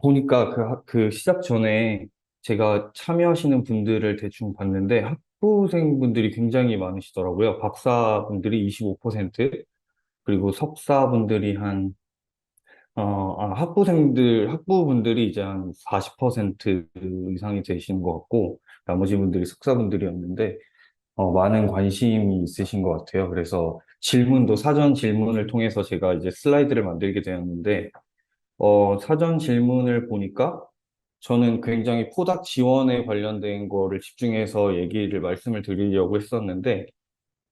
보니까 그 시작 전에 제가 참여하시는 분들을 대충 봤는데 학부생분들이 굉장히 많으시더라고요. 박사분들이 25%, 그리고 석사분들이 학부분들이 이제 한 40% 이상이 되시는 것 같고, 나머지 분들이 석사분들이었는데, 많은 관심이 있으신 것 같아요. 그래서 사전 질문을 통해서 제가 이제 슬라이드를 만들게 되었는데, 사전 질문을 보니까 저는 굉장히 포닥 지원에 관련된 거를 집중해서 말씀을 드리려고 했었는데,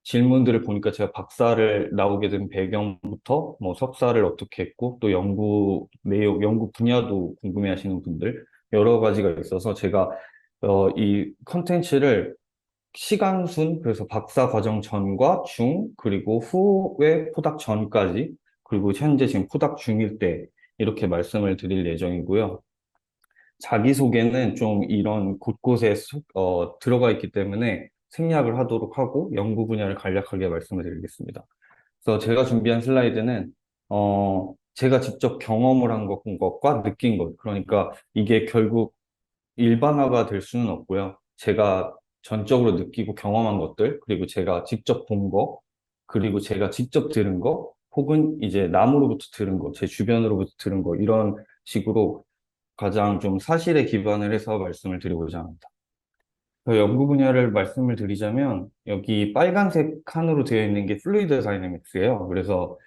질문들을 보니까 제가 박사를 나오게 된 배경부터 뭐 석사를 어떻게 했고 또 연구 내용, 연구 분야도 궁금해 하시는 분들 여러 가지가 있어서 제가 이 컨텐츠를 시간순, 그래서 박사 과정 전과 중, 그리고 후에 포닥 전까지, 그리고 현재 지금 포닥 중일 때 이렇게 말씀을 드릴 예정이고요. 자기소개는 좀 이런 곳곳에 들어가 있기 때문에 생략을 하도록 하고 연구 분야를 간략하게 말씀을 드리겠습니다. 그래서 제가 준비한 슬라이드는 제가 직접 경험을 한 것과 느낀 것, 그러니까 이게 결국 일반화가 될 수는 없고요. 제가 전적으로 느끼고 경험한 것들, 그리고 제가 직접 본 거, 그리고 제가 직접 들은 거, 혹은 이제 남으로부터 들은 거, 제 주변으로부터 들은 거, 이런 식으로 가장 좀 사실에 기반을 해서 말씀을 드리고자 합니다. 그 연구 분야를 말씀을 드리자면 여기 빨간색 칸으로 되어 있는 게 플루이드 다이내믹스예요. 그래서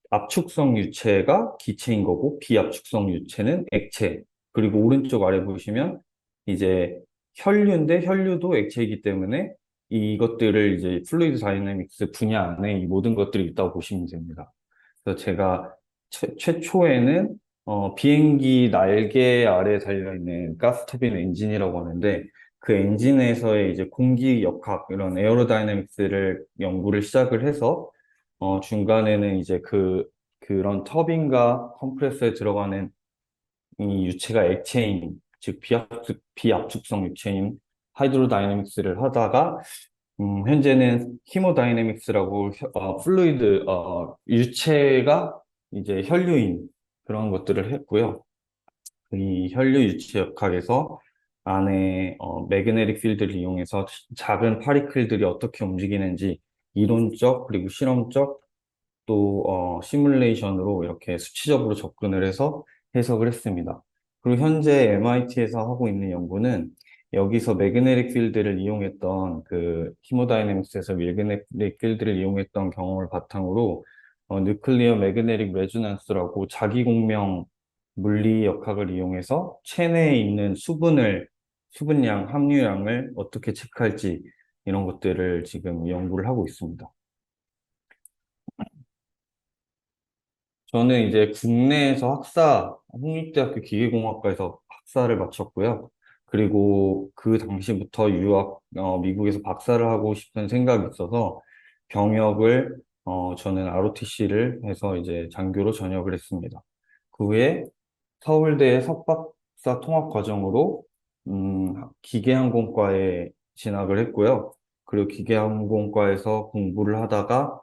압축성 유체가 기체인 거고 비압축성 유체는 액체. 그리고 오른쪽 아래 보시면 이제 혈류인데 혈류도 액체이기 때문에 이것들을 이제 플루이드 다이내믹스 분야 안에 이 모든 것들이 있다고 보시면 됩니다. 그래서 제가 최초에는 비행기 날개 아래 달려있는 가스터빈 엔진이라고 하는데 그 엔진에서의 이제 공기 역학, 이런 에어로다이내믹스를 연구를 시작을 해서 중간에는 이제 그런 터빈과 컴프레서에 들어가는 이 유체가 액체인, 즉 비압축성 유체인 하이드로다이내믹스를 하다가 현재는 히모다이내믹스라고 유체가 이제 혈류인 그런 것들을 했고요. 이 혈류 유체 역학에서 안에 매그네틱 필드를 이용해서 작은 파리클들이 어떻게 움직이는지 이론적 그리고 실험적 또 시뮬레이션으로 이렇게 수치적으로 접근을 해서 해석을 했습니다. 그리고 현재 MIT에서 하고 있는 연구는 여기서 매그네틱 필드를 이용했던 그 히모다이내믹스에서 매그네틱 필드를 이용했던 경험을 바탕으로 뉴클리어 매그네틱 레조넌스라고 자기공명 물리 역학을 이용해서 체내에 있는 수분량, 함유량을 어떻게 체크할지 이런 것들을 지금 연구를 하고 있습니다. 저는 이제 국내에서 국립대학교 기계공학과에서 학사를 마쳤고요. 그리고 그 당시부터 미국에서 박사를 하고 싶은 생각이 있어서 저는 ROTC를 해서 이제 장교로 전역을 했습니다. 그 후에 서울대 석박사 통합 과정으로, 기계항공과에 진학을 했고요. 그리고 기계항공과에서 공부를 하다가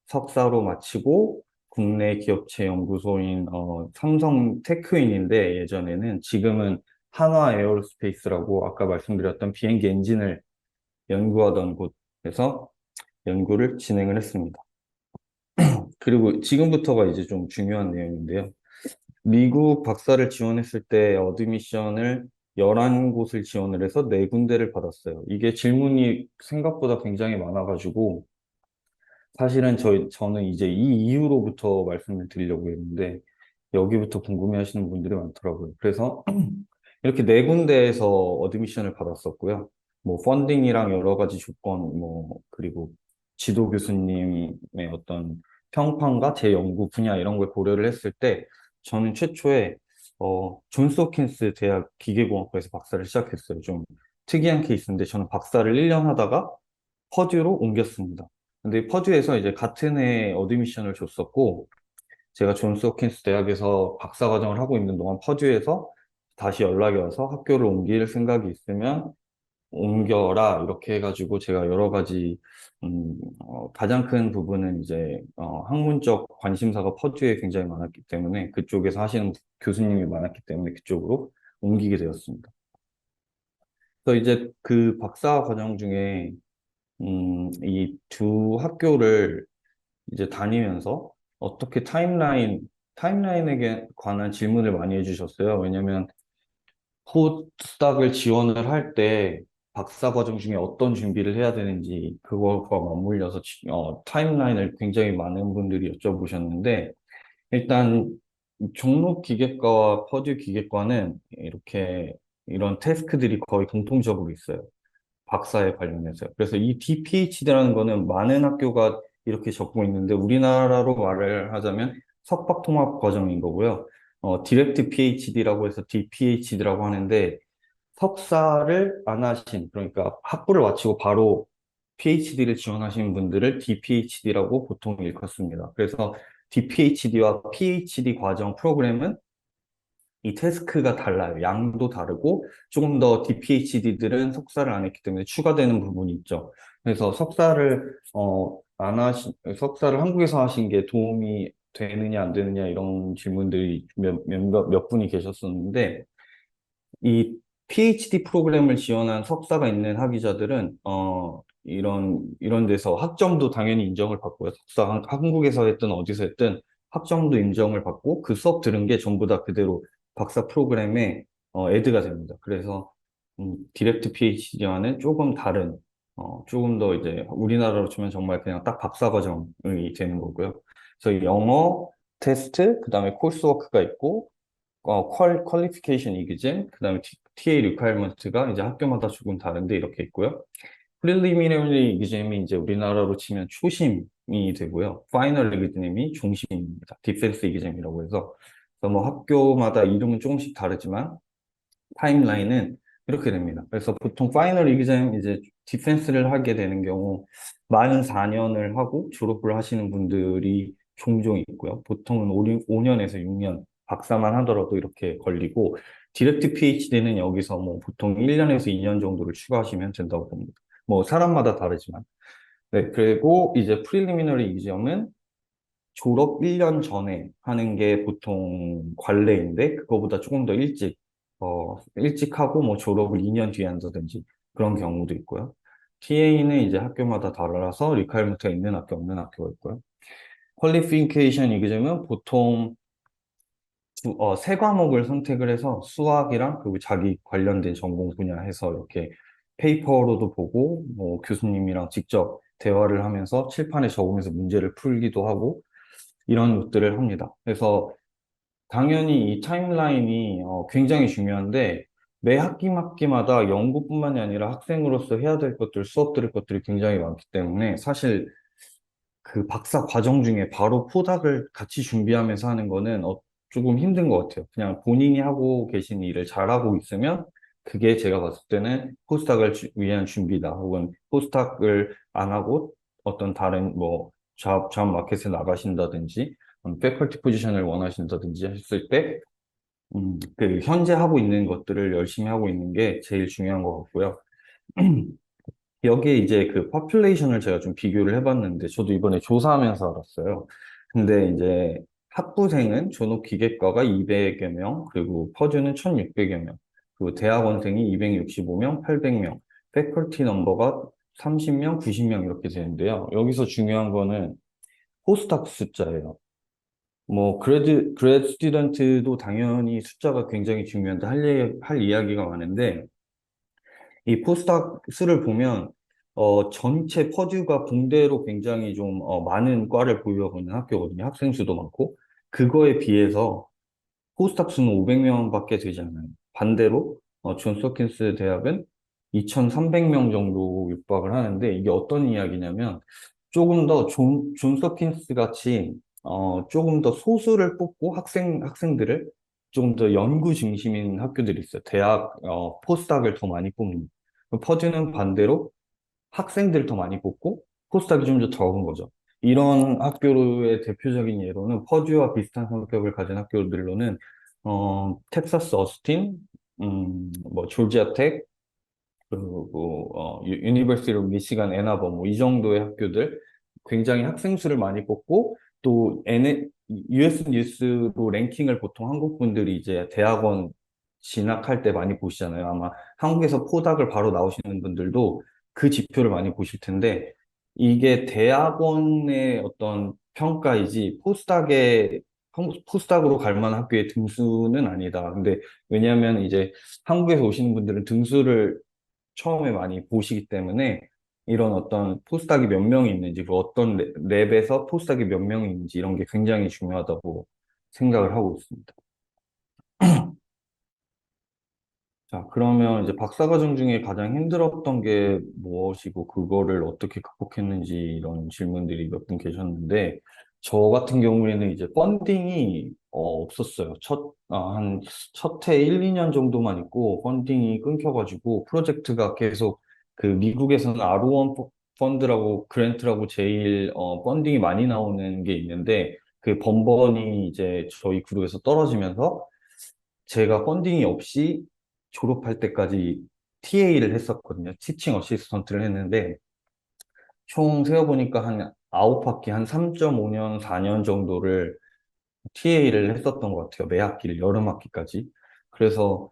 석사로 마치고 국내 기업체 연구소인 삼성 테크윈인데 예전에는 지금은 한화 에어로스페이스라고 아까 말씀드렸던 비행기 엔진을 연구하던 곳에서 연구를 진행을 했습니다. 그리고 지금부터가 이제 좀 중요한 내용인데요. 미국 박사를 지원했을 때 어드미션을 11곳을 지원을 해서 4군데를 받았어요. 이게 질문이 생각보다 굉장히 많아가지고 사실은 저는 이제 이 이유로부터 말씀을 드리려고 했는데, 여기부터 궁금해 하시는 분들이 많더라고요. 그래서 이렇게 4군데에서 어드미션을 받았었고요. 뭐, 펀딩이랑 여러 가지 조건, 뭐, 그리고 지도 교수님의 어떤 평판과 제 연구 분야 이런 걸 고려를 했을 때, 저는 최초에, 존스 홉킨스 대학 기계공학과에서 박사를 시작했어요. 좀 특이한 케이스인데, 저는 박사를 1년 하다가 퍼듀로 옮겼습니다. 근데 퍼듀에서 이제 같은 해 어드미션을 줬었고, 제가 존스 홉킨스 대학에서 박사과정을 하고 있는 동안 퍼듀에서 다시 연락이 와서 학교를 옮길 생각이 있으면 옮겨라 이렇게 해가지고 제가 여러 가지 가장 큰 부분은 이제 학문적 관심사가 퍼듀에 굉장히 많았기 때문에 그쪽에서 하시는 교수님이 많았기 때문에 그쪽으로 옮기게 되었습니다. 그래서 이제 그 박사 과정 중에 이 두 학교를 이제 다니면서 어떻게 타임라인에 관한 질문을 많이 해주셨어요. 왜냐면 포스닥을 지원을 할 때 박사 과정 중에 어떤 준비를 해야 되는지 그것과 맞물려서 타임라인을 굉장히 많은 분들이 여쭤보셨는데 일단 종로 기계과와 퍼듀 기계과는 이렇게 이런 태스크들이 거의 공통적으로 있어요. 박사에 관련해서요. 그래서 이 DPHD라는 거는 많은 학교가 이렇게 적고 있는데 우리나라로 말을 하자면 석박 통합 과정인 거고요. 디렉트 PhD라고 해서 DPHD라고 하는데 석사를 안 하신, 그러니까 학부를 마치고 바로 PhD를 지원하신 분들을 DPHD라고 보통 일컫습니다. 그래서 DPHD와 PhD 과정 프로그램은 이 태스크가 달라요. 양도 다르고 조금 더 DPHD들은 석사를 안 했기 때문에 추가되는 부분이 있죠. 그래서 석사를 한국에서 하신 게 도움이 되느냐 안 되느냐 이런 질문들이 몇 분이 계셨었는데 이 PhD 프로그램을 지원한 석사가 있는 학위자들은 이런 데서 학점도 당연히 인정을 받고요. 한국에서 했든 어디서 했든 학점도 인정을 받고 그 수업 들은 게 전부 다 그대로 박사 프로그램에 애드가 됩니다. 그래서 디렉트 PhD와는 조금 다른 조금 더 이제 우리나라로 치면 정말 그냥 딱 박사 과정이 되는 거고요. 그래서 이 영어 테스트, 그다음에 코스워크가 있고 퀄리피케이션 이그잼, 그다음에 TA 리퀘어먼트가 이제 학교마다 조금 다른데 이렇게 있고요. 프리리미너리 이그잼이 이제 우리나라로 치면 초심이 되고요. 파이널 이그잼이 중심입니다. 디펜스 이그잼이라고 해서 그래서 뭐 학교마다 이름은 조금씩 다르지만 타임라인은 이렇게 됩니다. 그래서 보통 파이널 이그잼 이제 디펜스를 하게 되는 경우 만 4년을 하고 졸업을 하시는 분들이 종종 있고요. 보통은 5년에서 6년 박사만 하더라도 이렇게 걸리고 디렉트 PhD는 여기서 뭐 보통 1년에서 2년 정도를 추가하시면 된다고 봅니다. 뭐 사람마다 다르지만. 네, 그리고 이제 프리리미너리 이그잼은 졸업 1년 전에 하는 게 보통 관례인데, 그거보다 조금 더 일찍 하고, 뭐 졸업을 2년 뒤에 한다든지 그런 경우도 있고요. TA는 이제 학교마다 달라서 리퀘어먼트가 있는 학교, 없는 학교가 있고요. 퀄리피케이션 이그잼은 보통 세 과목을 선택을 해서 수학이랑 그리고 자기 관련된 전공 분야 해서 이렇게 페이퍼로도 보고, 뭐 교수님이랑 직접 대화를 하면서 칠판에 적으면서 문제를 풀기도 하고, 이런 것들을 합니다. 그래서 당연히 이 타임라인이 굉장히 중요한데 매 학기마다 연구뿐만이 아니라 학생으로서 해야 될 것들, 수업 들을 것들이 굉장히 많기 때문에 사실 그 박사 과정 중에 바로 포닥을 같이 준비하면서 하는 거는 조금 힘든 것 같아요. 그냥 본인이 하고 계신 일을 잘하고 있으면 그게 제가 봤을 때는 포스닥을 위한 준비다. 혹은 포스닥을 안 하고 어떤 다른 뭐 잡 마켓에 나가신다든지 패컬티 포지션을 원하신다든지 했을 때 그 현재 하고 있는 것들을 열심히 하고 있는 게 제일 중요한 것 같고요. 여기에 이제 그 퍼퓰레이션을 제가 좀 비교를 해봤는데, 저도 이번에 조사하면서 알았어요. 근데 이제 학부생은 존업기계과가 200여 명, 그리고 퍼즈는 1600여 명, 그리고 대학원생이 265명, 800명, 패컬티 넘버가 30명, 90명 이렇게 되는데요. 여기서 중요한 거는 포스닥 숫자예요. 뭐, 그레드 스튜던트도 당연히 숫자가 굉장히 중요한데 할 이야기가 많은데, 이 포스닥 수를 보면 전체 퍼듀가 공대로 굉장히 좀 많은 과를 보유하고 있는 학교거든요. 학생 수도 많고 그거에 비해서 포스닥 수는 500명밖에 되지 않아요. 반대로 존스 홉킨스 대학은 2,300명 정도 육박을 하는데 이게 어떤 이야기냐면 조금 더 존스 홉킨스 같이 조금 더 소수를 뽑고 학생들을 조금 더 연구 중심인 학교들이 있어요. 대학 포스닥을 더 많이 뽑는. 퍼즈는 반대로 학생들을 더 많이 뽑고 포스닥이 좀 더 적은 거죠. 이런 학교의 대표적인 예로는 퍼듀와 비슷한 성격을 가진 학교들로는 텍사스 어스틴, 뭐 조지아 텍, 그리고 유니버시티 오브 미시간 애나버 뭐 이 정도의 학교들 굉장히 학생 수를 많이 뽑고 또 US 뉴스로 랭킹을 보통 한국 분들이 이제 대학원 진학할 때 많이 보시잖아요. 아마 한국에서 포닥을 바로 나오시는 분들도 그 지표를 많이 보실 텐데 이게 대학원의 어떤 평가이지 포스닥으로 갈 만한 학교의 등수는 아니다. 근데 왜냐하면 이제 한국에서 오시는 분들은 등수를 처음에 많이 보시기 때문에 이런 어떤 포스닥이 몇 명이 있는지, 그 어떤 랩에서 포스닥이 몇 명이 있는지 이런 게 굉장히 중요하다고 생각을 하고 있습니다. 자, 그러면 이제 박사과정 중에 가장 힘들었던 게 무엇이고 그거를 어떻게 극복했는지 이런 질문들이 몇 분 계셨는데 저 같은 경우에는 이제 펀딩이 없었어요. 첫 해 1, 2년 정도만 있고 펀딩이 끊겨가지고 프로젝트가 계속 그 미국에서는 R1 펀드라고 그랜트라고 제일 펀딩이 많이 나오는 게 있는데 그 번번이 이제 저희 그룹에서 떨어지면서 제가 펀딩이 없이 졸업할 때까지 TA를 했었거든요. 티칭 어시스턴트를 했는데, 총 세어보니까 한 9학기, 한 3.5년, 4년 정도를 TA를 했었던 것 같아요. 매 학기를, 여름 학기까지. 그래서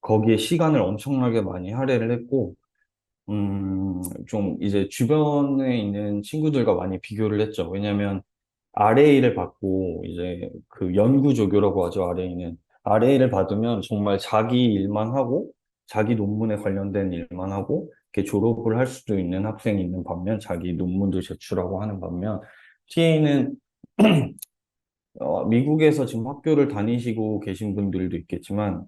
거기에 시간을 엄청나게 많이 할애를 했고, 좀 이제 주변에 있는 친구들과 많이 비교를 했죠. 왜냐면 RA를 받고 이제 그 연구조교라고 하죠, RA는. RA를 받으면 정말 자기 일만 하고 자기 논문에 관련된 일만 하고 이렇게 졸업을 할 수도 있는 학생이 있는 반면 자기 논문도 제출하고 하는 반면 TA는 미국에서 지금 학교를 다니시고 계신 분들도 있겠지만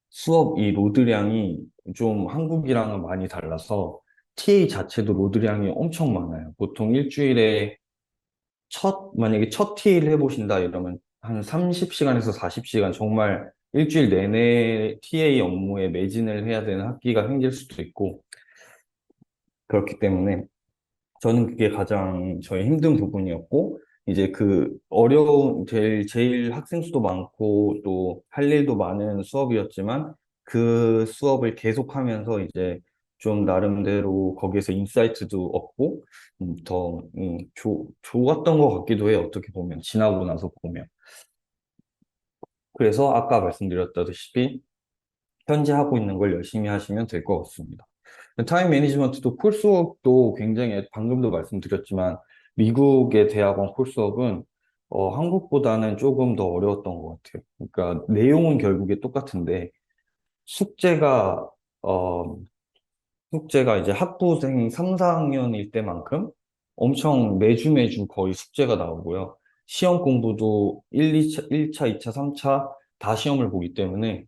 수업 이 로드량이 좀 한국이랑은 많이 달라서 TA 자체도 로드량이 엄청 많아요. 보통 일주일에 만약에 첫 TA를 해보신다 이러면 한 30시간에서 40시간 정말 일주일 내내 TA 업무에 매진을 해야 되는 학기가 생길 수도 있고 그렇기 때문에 저는 그게 가장 저의 힘든 부분이었고 이제 그 제일 학생 수도 많고 또 할 일도 많은 수업이었지만 그 수업을 계속하면서 이제 좀 나름대로 거기에서 인사이트도 얻고 좋았던 것 같기도 해요. 어떻게 보면 지나고 나서 보면. 그래서 아까 말씀드렸다시피 현재 하고 있는 걸 열심히 하시면 될 것 같습니다. 타임 매니지먼트도 코스웍도 굉장히 방금도 말씀드렸지만 미국의 대학원 코스웍은 한국보다는 조금 더 어려웠던 것 같아요. 그러니까 내용은 결국에 똑같은데 숙제가 어, 숙제가 이제 학부생 3, 4학년일 때만큼 엄청 매주 거의 숙제가 나오고요. 시험 공부도 1차, 2차, 3차 다 시험을 보기 때문에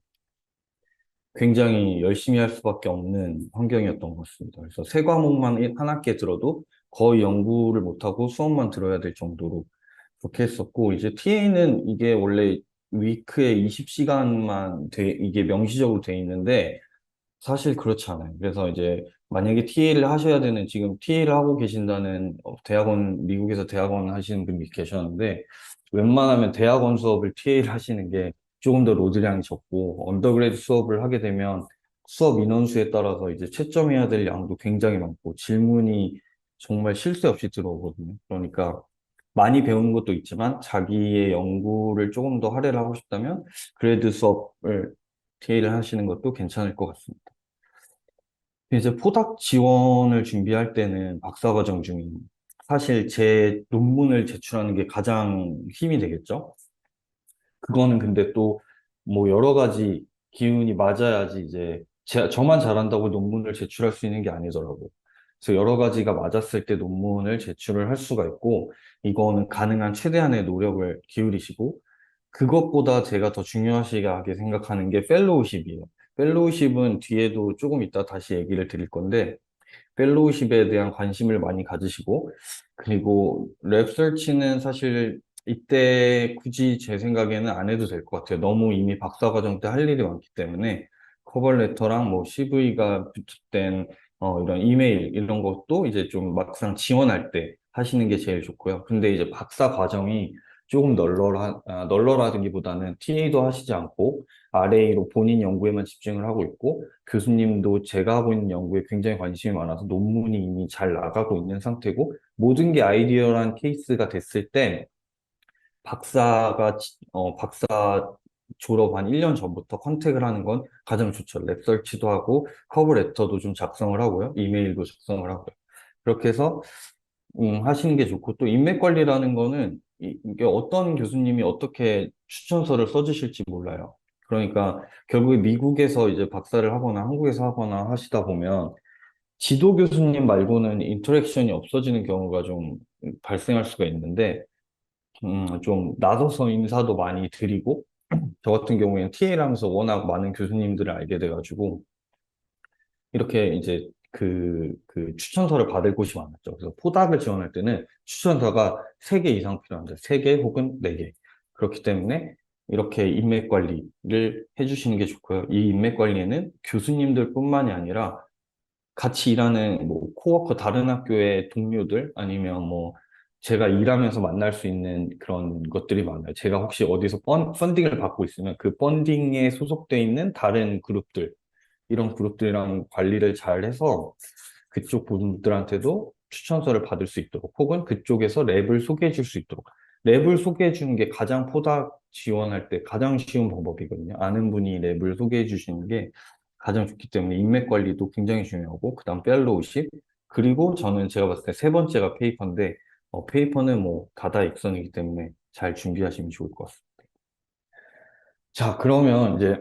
굉장히 열심히 할 수밖에 없는 환경이었던 것 같습니다. 그래서 세 과목만 한 학기에 들어도 거의 연구를 못하고 수업만 들어야 될 정도로 그렇게 했었고, 이제 TA는 이게 원래 위크에 20시간만 이게 명시적으로 돼 있는데, 사실 그렇지 않아요. 그래서 이제 만약에 TA를 하셔야 되는, 지금 TA를 하고 계신다는 미국에서 대학원 하시는 분이 계셨는데, 웬만하면 대학원 수업을 TA를 하시는 게 조금 더 로드량이 적고, 언더그레이드 수업을 하게 되면 수업 인원수에 따라서 이제 채점해야 될 양도 굉장히 많고, 질문이 정말 쉴 새 없이 들어오거든요. 그러니까 많이 배우는 것도 있지만, 자기의 연구를 조금 더 할애를 하고 싶다면, 그레이드 수업을 TA를 하시는 것도 괜찮을 것 같습니다. 이제 포닥 지원을 준비할 때는 박사과정 중에 사실 제 논문을 제출하는 게 가장 힘이 되겠죠? 그거는 근데 또 뭐 여러 가지 기운이 맞아야지 이제 저만 잘한다고 논문을 제출할 수 있는 게 아니더라고요. 그래서 여러 가지가 맞았을 때 논문을 제출을 할 수가 있고 이거는 가능한 최대한의 노력을 기울이시고 그것보다 제가 더 중요하시게 생각하는 게 펠로우십이에요. 펠로우십은 뒤에도 조금 이따 다시 얘기를 드릴 건데 펠로우십에 대한 관심을 많이 가지시고, 그리고 랩서치는 사실 이때 굳이 제 생각에는 안 해도 될 것 같아요. 너무 이미 박사과정 때 할 일이 많기 때문에 커버레터랑 뭐 CV가 비롯된 이런 이메일 이런 것도 이제 좀 막상 지원할 때 하시는 게 제일 좋고요. 근데 이제 박사 과정이 조금 널널하기보다는 TA도 하시지 않고 RA로 본인 연구에만 집중을 하고 있고 교수님도 제가 하고 있는 연구에 굉장히 관심이 많아서 논문이 이미 잘 나가고 있는 상태고 모든 게 아이디어란 케이스가 됐을 때 박사 졸업 한 1년 전부터 컨택을 하는 건 가장 좋죠. 랩설치도 하고 커버 레터도 좀 작성을 하고요. 이메일도 작성을 하고요. 그렇게 해서 하시는 게 좋고, 또 인맥 관리라는 거는 이게 어떤 교수님이 어떻게 추천서를 써주실지 몰라요. 그러니까 결국에 미국에서 이제 박사를 하거나 한국에서 하거나 하시다 보면 지도 교수님 말고는 인터랙션이 없어지는 경우가 좀 발생할 수가 있는데, 좀 나서서 인사도 많이 드리고, 저 같은 경우에는 TA를 하면서 워낙 많은 교수님들을 알게 돼가지고, 이렇게 이제 그 추천서를 받을 곳이 많았죠. 그래서 포닥을 지원할 때는 추천서가 3개 이상 필요합니다. 3개 혹은 4개. 그렇기 때문에 이렇게 인맥 관리를 해주시는 게 좋고요. 이 인맥 관리에는 교수님들뿐만이 아니라 같이 일하는 뭐 코워커 다른 학교의 동료들 아니면 뭐 제가 일하면서 만날 수 있는 그런 것들이 많아요. 제가 혹시 어디서 펀딩을 받고 있으면 그 펀딩에 소속돼 있는 다른 그룹들 이런 그룹들이랑 관리를 잘 해서 그쪽 분들한테도 추천서를 받을 수 있도록 혹은 그쪽에서 랩을 소개해 줄 수 있도록 랩을 소개해 주는 게 가장 포닥 지원할 때 가장 쉬운 방법이거든요. 아는 분이 랩을 소개해 주시는 게 가장 좋기 때문에 인맥 관리도 굉장히 중요하고 그다음 펠로우십 그리고 저는 제가 봤을 때 3번째가 페이퍼인데 페이퍼는 뭐 다다익선이기 때문에 잘 준비하시면 좋을 것 같습니다. 자, 그러면 이제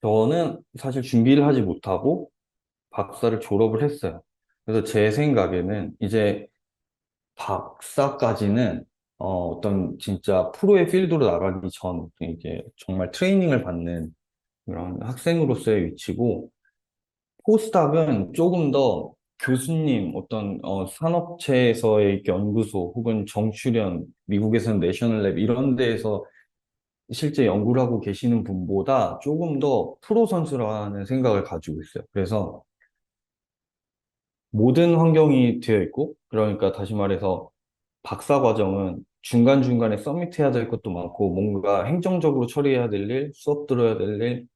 저는 사실 준비를 하지 못하고 박사를 졸업을 했어요. 그래서 제 생각에는 이제 박사까지는 어떤 진짜 프로의 필드로 나가기 전 이게 정말 트레이닝을 받는 그런 학생으로서의 위치고 포스닥은 조금 더 교수님 어떤 산업체에서의 연구소 혹은 정출연 미국에서는 내셔널 랩 이런 데에서 실제 연구를 하고 계시는 분보다 조금 더 프로 선수라는 생각을 가지고 있어요. 그래서 모든 환경이 되어 있고, 그러니까 다시 말해서 박사 과정은 중간중간에 서밋해야 될 것도 많고, 뭔가 행정적으로 처리해야 될 일, 수업 들어야 될 일,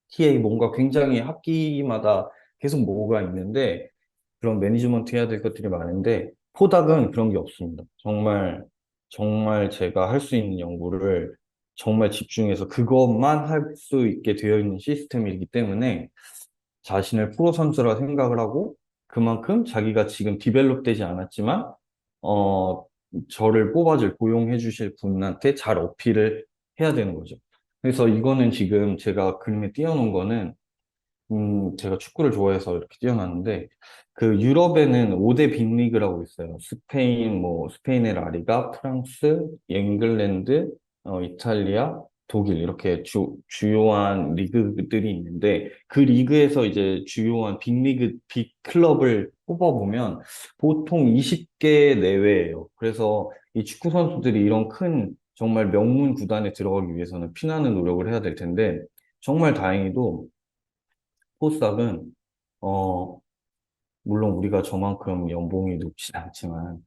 TA 뭔가 굉장히 학기마다 계속 뭐가 있는데, 그런 매니지먼트 해야 될 것들이 많은데, 포닥은 그런 게 없습니다. 정말 제가 할 수 있는 연구를 정말 집중해서 그것만 할 수 있게 되어 있는 시스템이기 때문에, 자신을 프로 선수라 생각을 하고 그만큼 자기가 지금 디벨롭 되지 않았지만 어 저를 뽑아줄 고용해 주실 분한테 잘 어필을 해야 되는 거죠. 그래서 이거는 지금 제가 그림에 띄워놓은 거는 제가 축구를 좋아해서 이렇게 띄워놨는데 그 유럽에는 5대 빅리그라고 있어요. 스페인 뭐 스페인의 라리가, 프랑스, 잉글랜드, 이탈리아, 독일 이렇게 주요한 리그들이 있는데 그 리그에서 이제 주요한 빅리그 빅 클럽을 뽑아보면 보통 20개 내외예요. 그래서 이 축구 선수들이 이런 큰 정말 명문 구단에 들어가기 위해서는 피나는 노력을 해야 될 텐데 정말 다행히도 포스닥은 어 물론 우리가 저만큼 연봉이 높진 않지만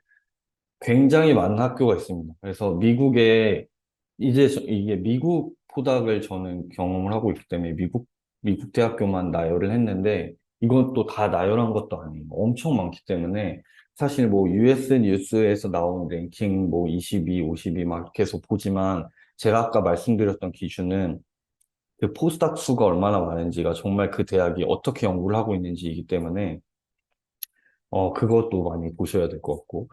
굉장히 많은 학교가 있습니다. 그래서 미국에 이게 미국 포닥을 저는 경험을 하고 있기 때문에 미국 대학교만 나열을 했는데 이건 또 다 나열한 것도 아니에요. 엄청 많기 때문에 사실 뭐 US 뉴스에서 나온 랭킹 뭐 22, 52 막 이렇게 해서 보지만 제가 아까 말씀드렸던 기준은 그 포스닥 수가 얼마나 많은지가 정말 그 대학이 어떻게 연구를 하고 있는지이기 때문에 그것도 많이 보셔야 될 것 같고.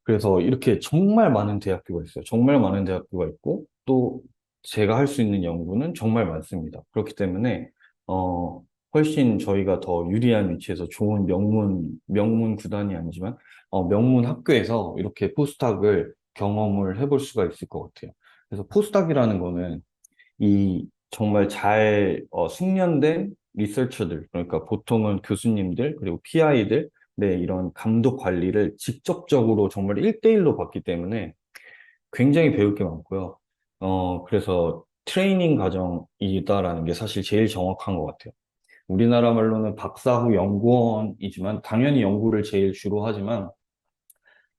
그래서 이렇게 정말 많은 대학교가 있어요. 정말 많은 대학교가 있고, 또 제가 할 수 있는 연구는 정말 많습니다. 그렇기 때문에, 훨씬 저희가 더 유리한 위치에서 좋은 명문 구단이 아니지만, 명문 학교에서 이렇게 포스닥을 경험을 해볼 수가 있을 것 같아요. 그래서 포스닥이라는 거는 이 정말 잘 숙련된 리서처들, 그러니까 보통은 교수님들, 그리고 PI들, 네, 이런 감독 관리를 직접적으로 정말 1대1로 받기 때문에 굉장히 배울 게 많고요. 그래서 트레이닝 과정이다라는 게 사실 제일 정확한 것 같아요. 우리나라 말로는 박사 후 연구원이지만, 당연히 연구를 제일 주로 하지만,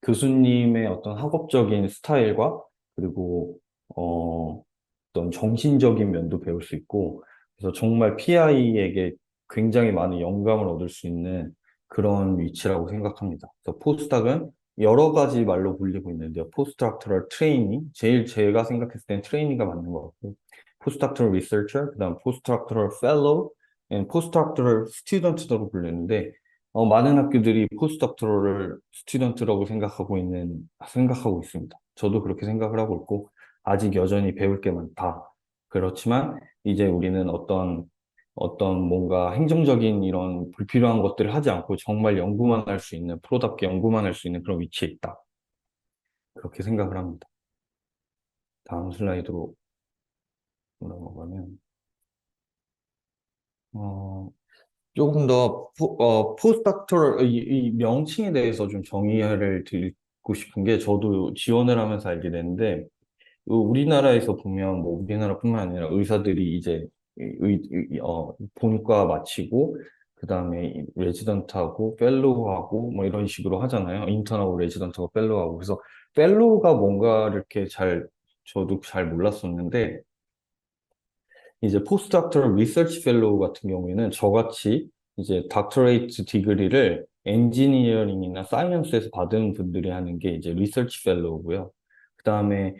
교수님의 어떤 학업적인 스타일과 그리고 어떤 정신적인 면도 배울 수 있고 그래서 정말 PI에게 굉장히 많은 영감을 얻을 수 있는 그런 위치라고 생각합니다. 그래서 포스닥은 여러 가지 말로 불리고 있는데요. 포스트닥터럴 트레이닝, 제일 제가 생각했을 땐 트레이닝가 맞는 것 같고, 포스트닥터럴 리서처, 그다음 포스트닥터럴 펠로우, 포스트닥터럴 스튜던트라고 불리는데 많은 학교들이 포스트닥터럴을 스튜던트라고 생각하고 있습니다. 저도 그렇게 생각을 하고 있고, 아직 여전히 배울 게 많다. 그렇지만, 이제 우리는 어떤 뭔가 행정적인 이런 불필요한 것들을 하지 않고 정말 연구만 할 수 있는, 프로답게 연구만 할 수 있는 그런 위치에 있다. 그렇게 생각을 합니다. 다음 슬라이드로 넘어가면, 어, 조금 더 포스닥터럴 이 명칭에 대해서 좀 정의를 드리고 싶은 게 저도 지원을 하면서 알게 됐는데 우리나라에서 보면 뭐 우리나라뿐만 아니라 의사들이 이제 본과 마치고 그다음에 레지던트하고 펠로우하고 뭐 이런 식으로 하잖아요. 인턴하고 레지던트하고 펠로우하고 그래서 펠로우가 뭔가 이렇게 잘 저도 잘 몰랐었는데 이제 포스트닥터럴 리서치 펠로우 같은 경우에는 저같이 이제 닥터레이트 디그리를 엔지니어링이나 사이언스에서 받은 분들이 하는 게 이제 리서치 펠로우고요. 그다음에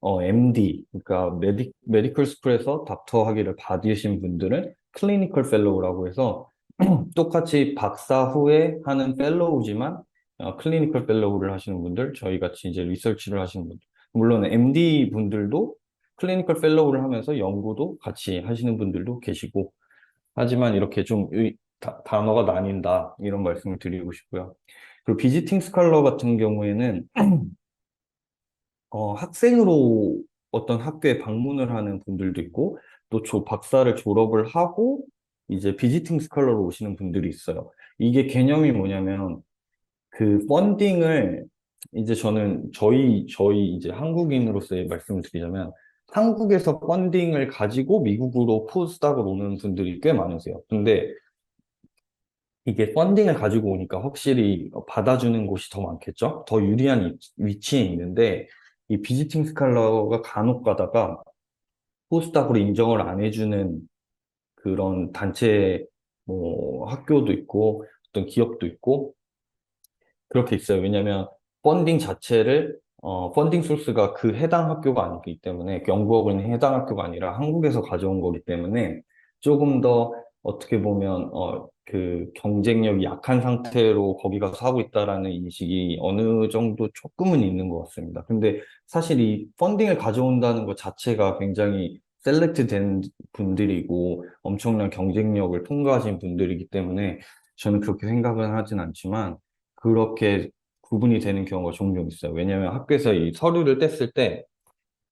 MD, 그러니까 메디컬 스쿨에서 닥터 학위를 받으신 분들은 클리니컬 펠로우라고 해서 똑같이 박사 후에 하는 펠로우지만 클리니컬 펠로우를 하시는 분들, 저희 같이 이제 리서치를 하시는 분들. 물론 MD 분들도 클리니컬 펠로우를 하면서 연구도 같이 하시는 분들도 계시고, 하지만 이렇게 좀 단어가 나뉜다, 이런 말씀을 드리고 싶고요. 그리고 비지팅 스칼러 같은 경우에는 학생으로 어떤 학교에 방문을 하는 분들도 있고, 또 박사를 졸업을 하고, 이제 비지팅 스칼러로 오시는 분들이 있어요. 이게 개념이 뭐냐면, 그 펀딩을 이제 저는 저희 이제 한국인으로서의 말씀을 드리자면 한국에서 펀딩을 가지고 미국으로 포스닥을 오는 분들이 꽤 많으세요. 근데 이게 펀딩을 가지고 오니까 확실히 받아주는 곳이 더 많겠죠? 더 유리한 위치에 있는데 이 비지팅 스칼러가 간혹 가다가 포스닥으로 인정을 안 해주는 그런 단체 뭐 학교도 있고 어떤 기업도 있고 그렇게 있어요. 왜냐하면 펀딩 자체를 펀딩 소스가 그 해당 학교가 아니기 때문에 연구원은 해당 학교가 아니라 한국에서 가져온 거기 때문에 조금 더 어떻게 보면 그 경쟁력이 약한 상태로 거기 가서 하고 있다라는 인식이 어느 정도 조금은 있는 것 같습니다. 근데 사실 이 펀딩을 가져온다는 것 자체가 굉장히 셀렉트 된 분들이고 엄청난 경쟁력을 통과하신 분들이기 때문에 저는 그렇게 생각은 하진 않지만 그렇게 구분이 되는 경우가 종종 있어요. 왜냐하면 학교에서 이 서류를 뗐을 때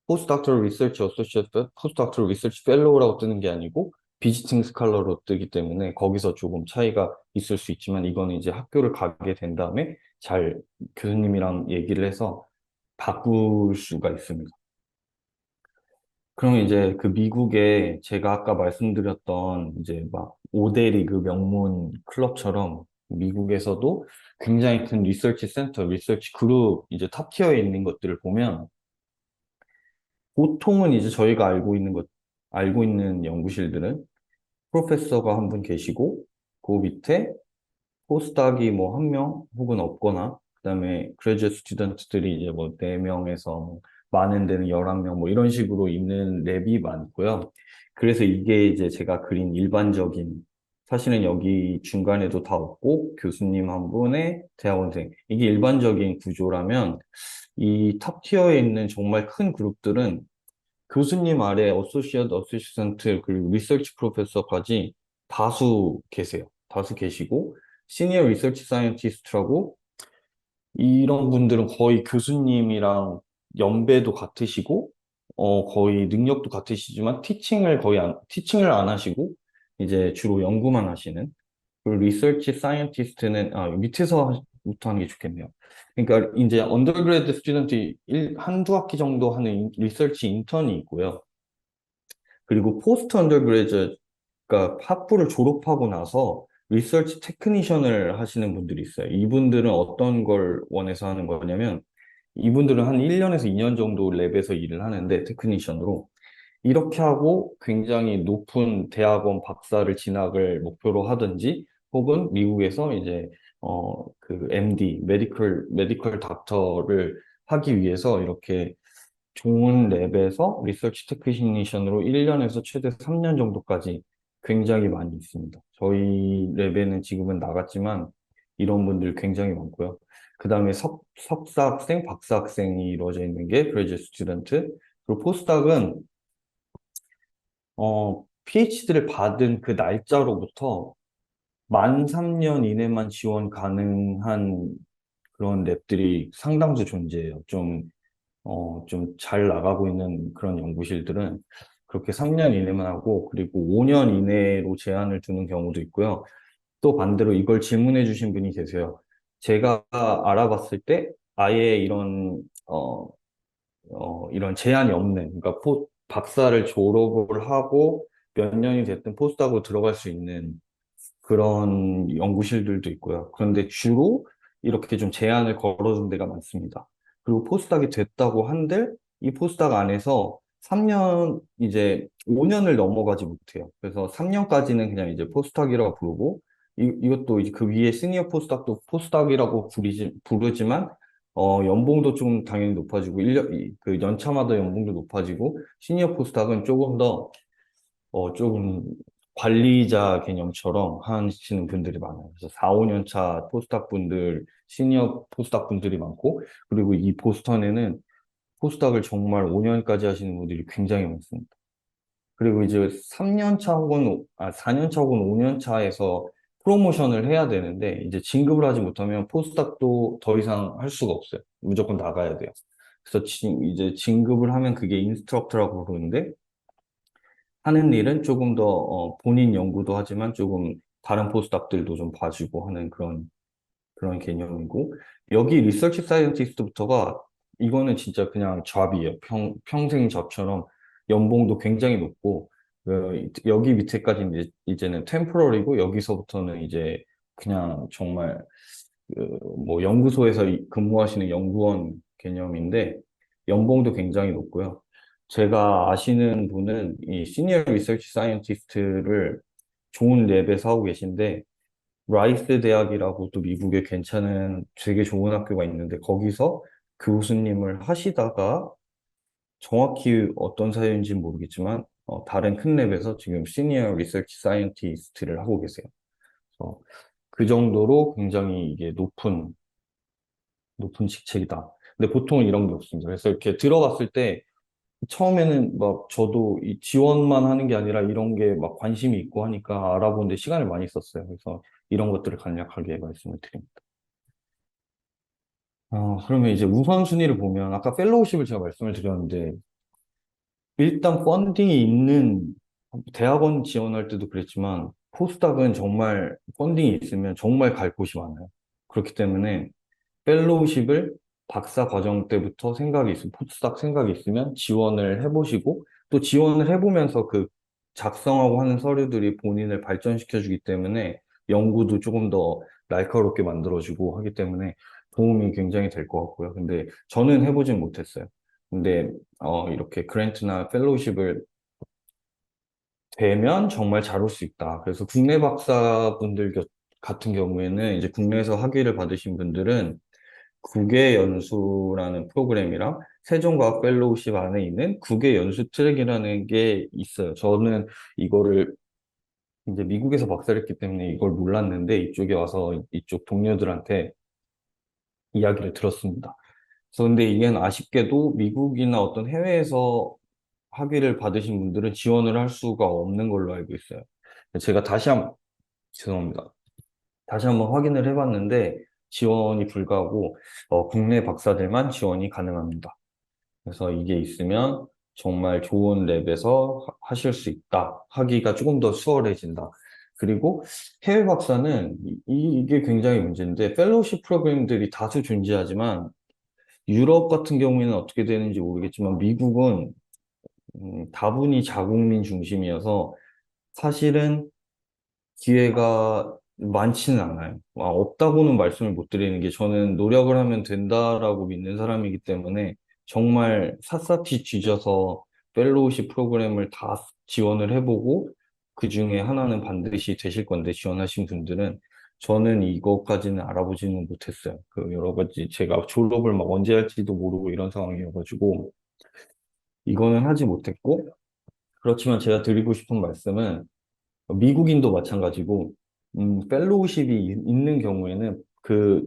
포스트닥터럴 리서치 어소시에이트, 포스트닥터럴 리서치 펠로우라고 뜨는 게 아니고 비지팅 스칼러로 뜨기 때문에 거기서 조금 차이가 있을 수 있지만 이거는 이제 학교를 가게 된 다음에 잘 교수님이랑 얘기를 해서 바꿀 수가 있습니다. 그럼 이제 그 미국에 제가 아까 말씀드렸던 이제 막 5대 리그 명문 클럽처럼 미국에서도 굉장히 큰 리서치 센터, 리서치 그룹 이제 탑 티어에 있는 것들을 보면 보통은 이제 저희가 알고 있는 연구실들은 프로페서가 한 분 계시고 그 밑에 포스닥이 뭐 한 명 혹은 없거나 그다음에 그레지트 스튜던트들이 이제 뭐 네 명에서 많은 데는 11명 뭐 이런 식으로 있는 랩이 많고요. 그래서 이게 이제 제가 그린 일반적인 사실은 여기 중간에도 다 없고 교수님 한 분의 대학원생 이게 일반적인 구조라면 이 탑 티어에 있는 정말 큰 그룹들은 교수님 아래 어소시언트 그리고 리서치 프로페서까지 다수 계세요. 다수 계시고 시니어 리서치 사이언티스트라고 이런 분들은 거의 교수님이랑 연배도 같으시고 거의 능력도 같으시지만 티칭을 안 하시고 이제 주로 연구만 하시는 그리고 리서치 사이언티스트는 밑에서부터 하는 게 좋겠네요. 그러니까 이제 언더그레드 스튜던트 한두 학기 정도 하는 리서치 인턴이 있고요. 그리고 포스트 언더그레드 그러니까 학부를 졸업하고 나서 리서치 테크니션을 하시는 분들이 있어요. 이분들은 어떤 걸 원해서 하는 거냐면, 이분들은 한 1년에서 2년 정도 랩에서 일을 하는데, 테크니션으로. 이렇게 하고 굉장히 높은 대학원 박사를 진학을 목표로 하든지, 혹은 미국에서 이제, 그 MD, 메디컬 닥터를 하기 위해서 이렇게 좋은 랩에서 리서치 테크니션으로 1년에서 최대 3년 정도까지 굉장히 많이 있습니다. 저희 랩에는 지금은 나갔지만 이런 분들 굉장히 많고요. 그 다음에 석사 학생, 박사 학생이 이루어져 있는 게 그레이지 스튜던트. 그리고 포스닥은 PhD를 받은 그 날짜로부터 만 3년 이내만 지원 가능한 그런 랩들이 상당수 존재해요. 좀 잘 나가고 있는 그런 연구실들은 그렇게 3년 이내만 하고, 그리고 5년 이내로 제한을 두는 경우도 있고요. 또 반대로 이걸 질문해 주신 분이 계세요. 제가 알아봤을 때 아예 이런 제한이 없는, 그러니까 박사를 졸업을 하고 몇 년이 됐든 포스닥으로 들어갈 수 있는 그런 연구실들도 있고요. 그런데 주로 이렇게 좀 제한을 걸어둔 데가 많습니다. 그리고 포스닥이 됐다고 한들 이 포스닥 안에서 3년, 이제 5년을 넘어가지 못해요. 그래서 3년까지는 그냥 이제 포스닥이라고 부르고, 이것도 이제 그 위에 시니어 포스닥도 포스닥이라고 부르지만, 연봉도 좀 당연히 높아지고, 그 연차마다 연봉도 높아지고, 시니어 포스닥은 조금 관리자 개념처럼 하시는 분들이 많아요. 그래서 4, 5년 차 포스닥 분들, 시니어 포스닥 분들이 많고, 그리고 이 보스턴에는 포스닥을 정말 5년까지 하시는 분들이 굉장히 많습니다. 그리고 이제 3년 차 혹은, 4년 차 혹은 5년 차에서 프로모션을 해야 되는데, 이제 진급을 하지 못하면 포스닥도 더 이상 할 수가 없어요. 무조건 나가야 돼요. 그래서 이제 진급을 하면 그게 인스트럭터라고 부르는데, 하는 일은 조금 더 본인 연구도 하지만 조금 다른 포스닥들도 좀 봐주고 하는 그런 개념이고, 여기 리서치 사이언티스트부터가 이거는 진짜 그냥 잡이에요. 평생 잡처럼 연봉도 굉장히 높고, 여기 밑에까지는 이제는 템포럴이고, 여기서부터는 이제 그냥 정말 뭐 연구소에서 근무하시는 연구원 개념인데, 연봉도 굉장히 높고요. 제가 아시는 분은 이 시니어 리서치 사이언티스트를 좋은 랩에서 하고 계신데, 라이스 대학이라고 또 미국에 괜찮은 되게 좋은 학교가 있는데, 거기서 교수님을 하시다가 정확히 어떤 사유인지는 모르겠지만 다른 큰 랩에서 지금 시니어 리서치 사이언티스트를 하고 계세요. 그래서 그 정도로 굉장히 이게 높은 직책이다. 근데 보통은 이런 게 없습니다. 그래서 이렇게 들어갔을 때 처음에는 막 저도 이 지원만 하는 게 아니라 이런 게 막 관심이 있고 하니까 알아보는데 시간을 많이 썼어요. 그래서 이런 것들을 간략하게 말씀을 드립니다. 그러면 이제 우선순위를 보면 아까 펠로우십을 제가 말씀을 드렸는데, 일단 펀딩이 있는 대학원 지원할 때도 그랬지만 포스닥은 정말 펀딩이 있으면 정말 갈 곳이 많아요. 그렇기 때문에 펠로우십을 박사 과정 때부터 포스닥 생각이 있으면 지원을 해보시고, 또 지원을 해보면서 그 작성하고 하는 서류들이 본인을 발전시켜주기 때문에 연구도 조금 더 날카롭게 만들어주고 하기 때문에 도움이 굉장히 될 것 같고요. 근데 저는 해보진 못했어요. 근데 이렇게 그랜트나 펠로우십을 되면 정말 잘 올 수 있다. 그래서 국내 박사분들 같은 경우에는 이제 국내에서 학위를 받으신 분들은 국외 연수라는 프로그램이랑 세종과학 펠로우십 안에 있는 국외 연수 트랙이라는 게 있어요. 저는 이거를 이제 미국에서 박사를 했기 때문에 이걸 몰랐는데 이쪽에 와서 이쪽 동료들한테 이야기를 들었습니다. 그래서 근데 이게 아쉽게도 미국이나 어떤 해외에서 학위를 받으신 분들은 지원을 할 수가 없는 걸로 알고 있어요. 제가 죄송합니다. 다시 한번 확인을 해봤는데 지원이 불가하고 국내 박사들만 지원이 가능합니다. 그래서 이게 있으면 정말 좋은 랩에서 하실 수 있다. 하기가 조금 더 수월해진다. 그리고 해외 박사는 이게 굉장히 문제인데, 펠로우십 프로그램들이 다수 존재하지만 유럽 같은 경우에는 어떻게 되는지 모르겠지만 미국은 다분히 자국민 중심이어서 사실은 기회가 많지는 않아요. 없다고는 말씀을 못 드리는 게 저는 노력을 하면 된다라고 믿는 사람이기 때문에 정말 샅샅이 뒤져서 펠로우십 프로그램을 다 지원을 해보고 그 중에 하나는 반드시 되실 건데 지원하신 분들은 저는 이것까지는 알아보지는 못했어요. 그 여러 가지 제가 졸업을 막 언제 할지도 모르고 이런 상황이어가지고 이거는 하지 못했고 그렇지만 제가 드리고 싶은 말씀은 미국인도 마찬가지고, 펠로우십이 있는 경우에는 그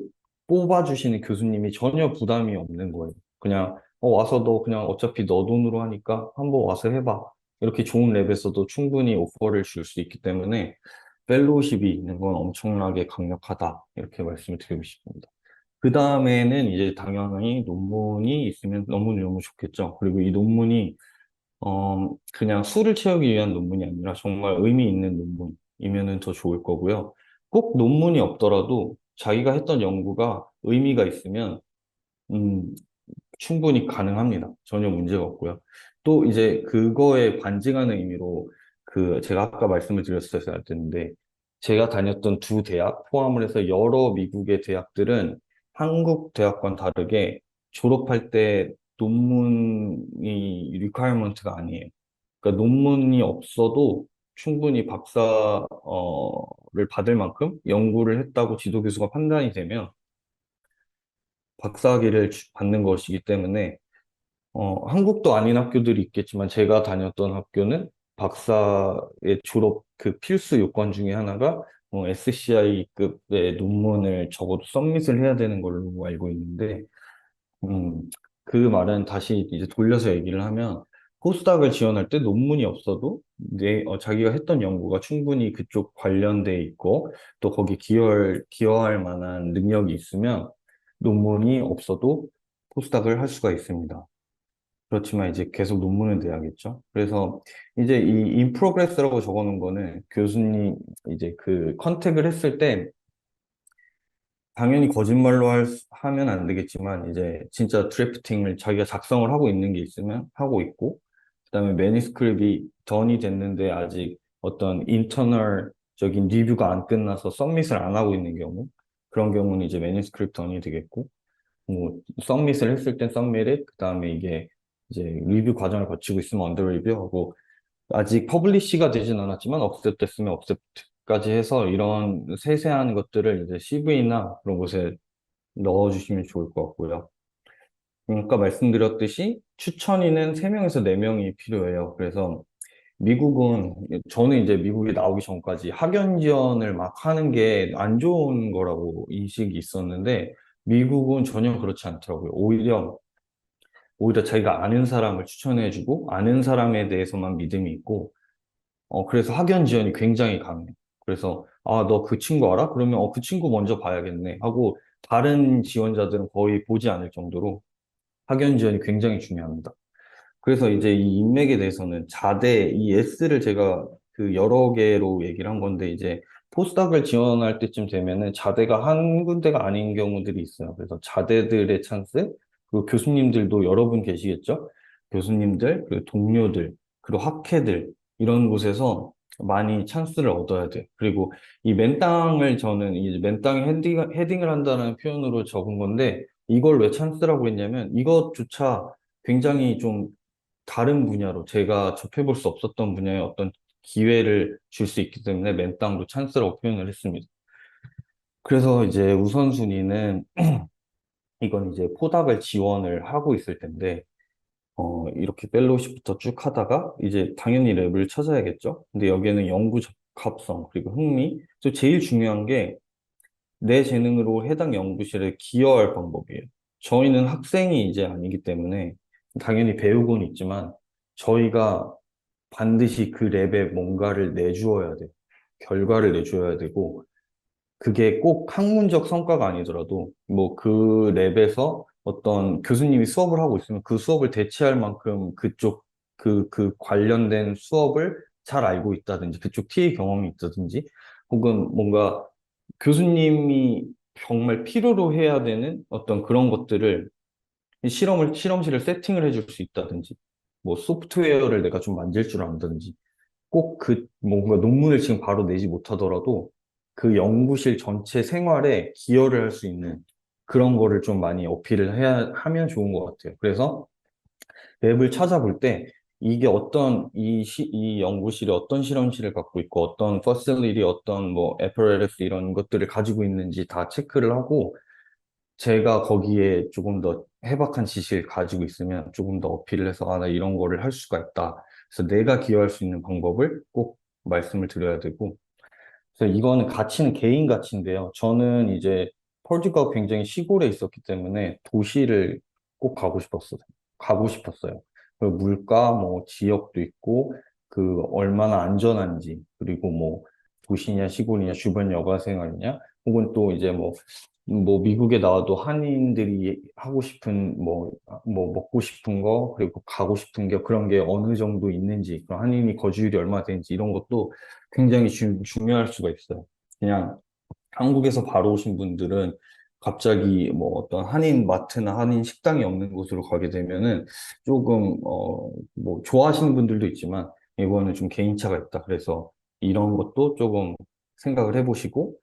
뽑아주시는 교수님이 전혀 부담이 없는 거예요. 그냥, 와서 너 그냥 어차피 너 돈으로 하니까 한번 와서 해봐. 이렇게 좋은 랩에서도 충분히 오퍼를 줄 수 있기 때문에 펠로우십이 있는 건 엄청나게 강력하다. 이렇게 말씀을 드리고 싶습니다. 그 다음에는 이제 당연히 논문이 있으면 너무너무 좋겠죠. 그리고 이 논문이 그냥 수를 채우기 위한 논문이 아니라 정말 의미 있는 논문이면은 더 좋을 거고요. 꼭 논문이 없더라도 자기가 했던 연구가 의미가 있으면, 음, 충분히 가능합니다. 전혀 문제가 없고요. 또 이제 그거에 반증하는 의미로 그 제가 아까 말씀을 드렸어야 했는데 제가 다녔던 두 대학 포함을 해서 여러 미국의 대학들은 한국 대학과 다르게 졸업할 때 논문이 리퀘어먼트가 아니에요. 그러니까 논문이 없어도 충분히 박사를 받을 만큼 연구를 했다고 지도 교수가 판단이 되면 박사학위를 받는 것이기 때문에 한국도 아닌 학교들이 있겠지만 제가 다녔던 학교는 박사의 졸업 그 필수 요건 중에 하나가 SCI급의 논문을 적어도 서밋을 해야 되는 걸로 알고 있는데 음, 그 말은 다시 이제 돌려서 얘기를 하면 포스닥을 지원할 때 논문이 없어도 자기가 했던 연구가 충분히 그쪽 관련돼 있고 또 거기 기여할 만한 능력이 있으면 논문이 없어도 포스닥을 할 수가 있습니다. 그렇지만 이제 계속 논문은 돼야겠죠. 그래서 이제 이 in progress라고 적어놓은 거는 교수님 이제 그 컨택을 했을 때 당연히 거짓말로 하면 안 되겠지만 이제 진짜 드래프팅을 자기가 작성을 하고 있는 게 있으면 하고 있고 그다음에 매니스크립이 던이 됐는데 아직 어떤 인터널적인 리뷰가 안 끝나서 서밋을 안 하고 있는 경우 그런 경우는 이제 매니스크립 던이 되겠고 뭐 서밋을 했을 땐 서밋에 그다음에 이게 이제 리뷰 과정을 거치고 있으면 언더 리뷰하고 아직 퍼블리시가 되진 않았지만 억셉트됐으면 억셉트까지 해서 이런 세세한 것들을 이제 CV나 그런 곳에 넣어주시면 좋을 것 같고요. 아까 말씀드렸듯이 추천인은 3명에서 4명이 필요해요. 그래서 미국은 저는 이제 미국에 나오기 전까지 학연 지원을 막 하는 게 안 좋은 거라고 인식이 있었는데 미국은 전혀 그렇지 않더라고요. 오히려 자기가 아는 사람을 추천해주고 아는 사람에 대해서만 믿음이 있고 그래서 학연 지원이 굉장히 강해요. 그래서 너 그 친구 알아? 그러면 그 친구 먼저 봐야겠네 하고 다른 지원자들은 거의 보지 않을 정도로 학연 지원이 굉장히 중요합니다. 그래서 이제 이 인맥에 대해서는 자대, 이 S를 제가 그 여러 개로 얘기를 한 건데, 이제 포스닥을 지원할 때쯤 되면은 자대가 한 군데가 아닌 경우들이 있어요. 그래서 자대들의 찬스, 그리고 교수님들도 여러 분 계시겠죠? 교수님들, 그리고 동료들, 그리고 학회들, 이런 곳에서 많이 찬스를 얻어야 돼. 그리고 이 맨땅을 저는 이제 맨땅에 헤딩을 한다는 표현으로 적은 건데, 이걸 왜 찬스라고 했냐면, 이것조차 굉장히 좀 다른 분야로 제가 접해볼 수 없었던 분야의 어떤 기회를 줄 수 있기 때문에 맨땅도 찬스라고 표현을 했습니다. 그래서 이제 우선순위는 이건 이제 포닥을 지원을 하고 있을 텐데, 이렇게 펠로우십부터 쭉 하다가 이제 당연히 랩을 찾아야겠죠. 근데 여기에는 연구 적합성, 그리고 흥미, 또 제일 중요한 게 내 재능으로 해당 연구실에 기여할 방법이에요. 저희는 학생이 이제 아니기 때문에 당연히 배우고는 있지만 저희가 반드시 그 랩에 뭔가를 내주어야 돼. 결과를 내줘야 되고, 그게 꼭 학문적 성과가 아니더라도, 뭐 그 랩에서 어떤 교수님이 수업을 하고 있으면 그 수업을 대체할 만큼 그 관련된 수업을 잘 알고 있다든지, 그쪽 TA 경험이 있다든지, 혹은 뭔가 교수님이 정말 필요로 해야 되는 어떤 그런 것들을 실험실을 세팅을 해줄 수 있다든지, 뭐 소프트웨어를 내가 좀 만질 줄 안다든지, 꼭 뭔가 논문을 지금 바로 내지 못하더라도 그 연구실 전체 생활에 기여를 할 수 있는 그런 거를 좀 많이 어필을 하면 좋은 것 같아요. 그래서 웹을 찾아볼 때 이게 이 연구실이 어떤 실험실을 갖고 있고 어떤 퍼실리티, 어떤 뭐 애퍼레러스 이런 것들을 가지고 있는지 다 체크를 하고 제가 거기에 조금 더 해박한 지식을 가지고 있으면 조금 더 어필을 해서 나 이런 거를 할 수가 있다. 그래서 내가 기여할 수 있는 방법을 꼭 말씀을 드려야 되고 그래서 이거는 가치는 개인 가치인데요. 저는 이제 펄듀가 굉장히 시골에 있었기 때문에 도시를 꼭 가고 싶었어요. 그 물가, 뭐 지역도 있고 그 얼마나 안전한지 그리고 뭐 도시냐 시골이냐 주변 여가 생활이냐 혹은 또 이제 뭐 미국에 나와도 한인들이 하고 싶은 뭐 먹고 싶은 거 그리고 가고 싶은 게 그런 게 어느 정도 있는지 그런 한인이 거주율이 얼마나 되는지 이런 것도 굉장히 중요할 수가 있어요. 그냥 한국에서 바로 오신 분들은 갑자기 뭐 어떤 한인 마트나 한인 식당이 없는 곳으로 가게 되면은 조금 뭐 좋아하시는 분들도 있지만 이거는 좀 개인차가 있다. 그래서 이런 것도 조금 생각을 해보시고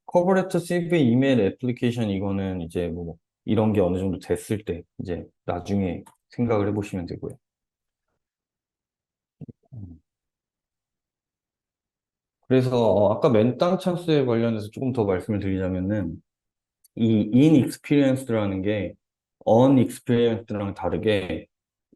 커버레터 CV 이메일 애플리케이션 이거는 이제 뭐 이런 게 어느 정도 됐을 때 이제 나중에 생각을 해보시면 되고요. 음. 그래서 아까 맨땅 찬스에 관련해서 조금 더 말씀을 드리자면은 이 inexperienced라는 게 unexperienced랑 다르게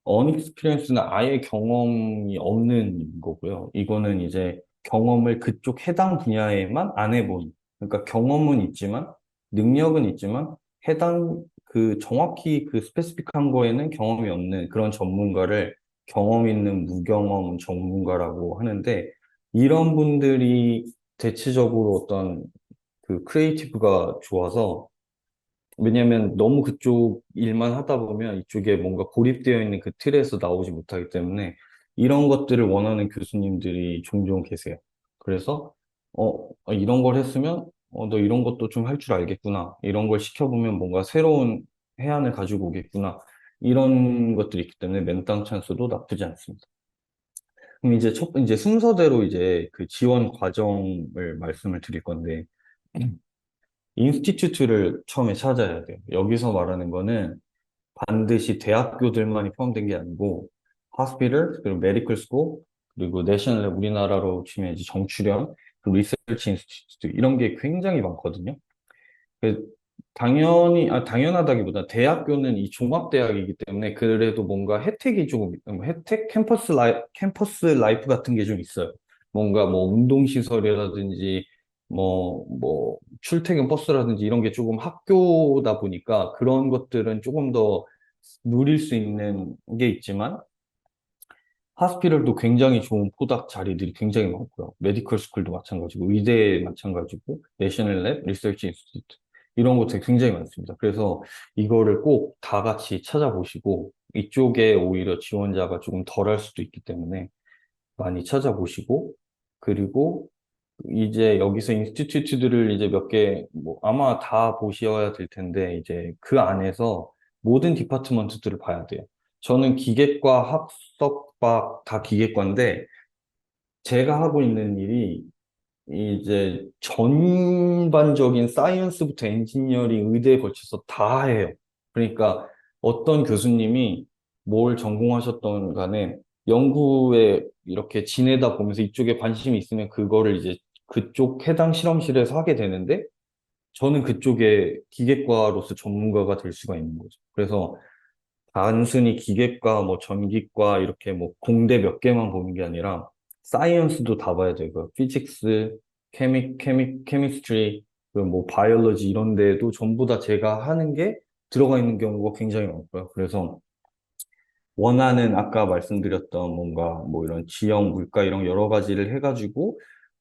unexperienced는 아예 경험이 없는 거고요. 이거는 이제 경험을 그쪽 해당 분야에만 안 해본. 그러니까 경험은 있지만 능력은 있지만 해당 그 정확히 그 스페시픽한 거에는 경험이 없는 그런 전문가를 경험 있는 무경험 전문가라고 하는데 이런 분들이 대체적으로 어떤 그 크리에이티브가 좋아서 왜냐면 너무 그쪽 일만 하다 보면 이쪽에 뭔가 고립되어 있는 그 틀에서 나오지 못하기 때문에 이런 것들을 원하는 교수님들이 종종 계세요. 그래서 이런 걸 했으면 너 이런 것도 좀 할 줄 알겠구나. 이런 걸 시켜보면 뭔가 새로운 해안을 가지고 오겠구나. 이런 것들이 있기 때문에 맨땅 찬스도 나쁘지 않습니다. 그럼 이제 순서대로 이제 그 지원 과정을 말씀을 드릴 건데 인스티튜트를 처음에 찾아야 돼요. 여기서 말하는 거는 반드시 대학교들만이 포함된 게 아니고 hospital, 그리고 medical school, 그리고 내셔널 우리나라로 치면 이제 정출형, 그리고 리서치 인스티튜트 이런 게 굉장히 많거든요. 그 당연하다기보다 대학교는 이 종합대학이기 때문에 그래도 뭔가 혜택이 조금, 캠퍼스 라이프 같은 게 좀 있어요. 뭔가 뭐 운동시설이라든지 출퇴근 버스라든지 이런 게 조금 학교다 보니까 그런 것들은 조금 더 누릴 수 있는 게 있지만 하스피럴도 굉장히 좋은 포닥 자리들이 굉장히 많고요. 메디컬 스쿨도 마찬가지고, 의대 마찬가지고, 내셔널 랩, 리서치 인스티튜트 이런 것들이 굉장히 많습니다. 그래서 이거를 꼭 다 같이 찾아보시고 이쪽에 오히려 지원자가 조금 덜할 수도 있기 때문에 많이 찾아보시고 그리고 이제 여기서 인스티튜트들을 이제 몇 개, 뭐 아마 다 보셔야 될 텐데 이제 그 안에서 모든 디파트먼트들을 봐야 돼요. 저는 기계과, 학석박 다 기계과인데 제가 하고 있는 일이 이제 전반적인 사이언스부터 엔지니어링, 의대에 걸쳐서 다 해요. 그러니까 어떤 교수님이 뭘 전공하셨던 간에 연구에 이렇게 지내다 보면서 이쪽에 관심이 있으면 그거를 이제 그쪽 해당 실험실에서 하게 되는데 저는 그쪽에 기계과로서 전문가가 될 수가 있는 거죠. 그래서 단순히 기계과, 뭐 전기과 이렇게 뭐 공대 몇 개만 보는 게 아니라 사이언스도 다 봐야 되고 피직스, 케미스트리, 그리고 뭐 바이올로지 이런 데도 전부 다 제가 하는 게 들어가 있는 경우가 굉장히 많고요. 그래서 원하는 아까 말씀드렸던 뭔가 뭐 이런 지형, 물가 이런 여러 가지를 해가지고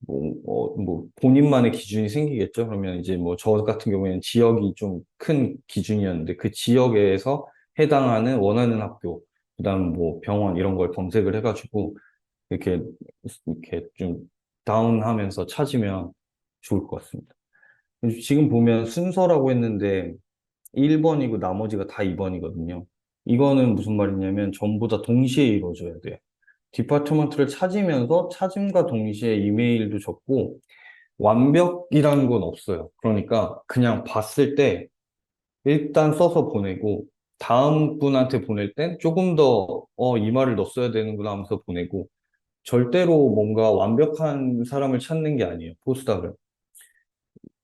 뭐 본인만의 기준이 생기겠죠. 그러면 이제 뭐 저 같은 경우에는 지역이 좀 큰 기준이었는데 그 지역에서 해당하는 원하는 학교, 그다음 뭐 병원 이런 걸 검색을 해가지고 이렇게 이렇게 좀 다운하면서 찾으면 좋을 것 같습니다. 지금 보면 순서라고 했는데 1번이고 나머지가 다 2번이거든요. 이거는 무슨 말이냐면 전부 다 동시에 이루어져야 돼요. 디파트먼트를 찾으면서 찾음과 동시에 이메일도 적고 완벽이라는 건 없어요. 그러니까 그냥 봤을 때 일단 써서 보내고, 다음 분한테 보낼 땐 조금 더, 이 말을 넣었어야 되는구나 하면서 보내고, 절대로 뭔가 완벽한 사람을 찾는 게 아니에요, 포스닥은.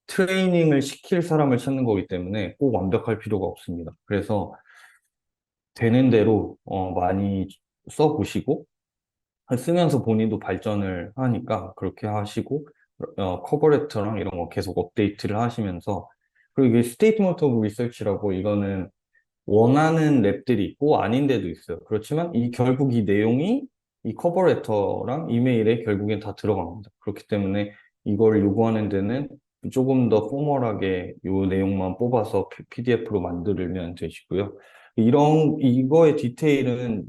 트레이닝을 시킬 사람을 찾는 거기 때문에 꼭 완벽할 필요가 없습니다. 그래서 되는 대로 많이 써보시고, 쓰면서 본인도 발전을 하니까 그렇게 하시고, 커버레터랑 이런 거 계속 업데이트를 하시면서, 그리고 이게 스테이트먼트 오브 리서치라고 이거는 원하는 랩들이 있고 아닌 데도 있어요. 그렇지만 결국 이 내용이 이 커버레터랑 이메일에 결국엔 다 들어갑니다. 그렇기 때문에 이걸 요구하는 데는 조금 더 포멀하게 요 내용만 뽑아서 PDF로 만들면 되시고요. 이거의 디테일은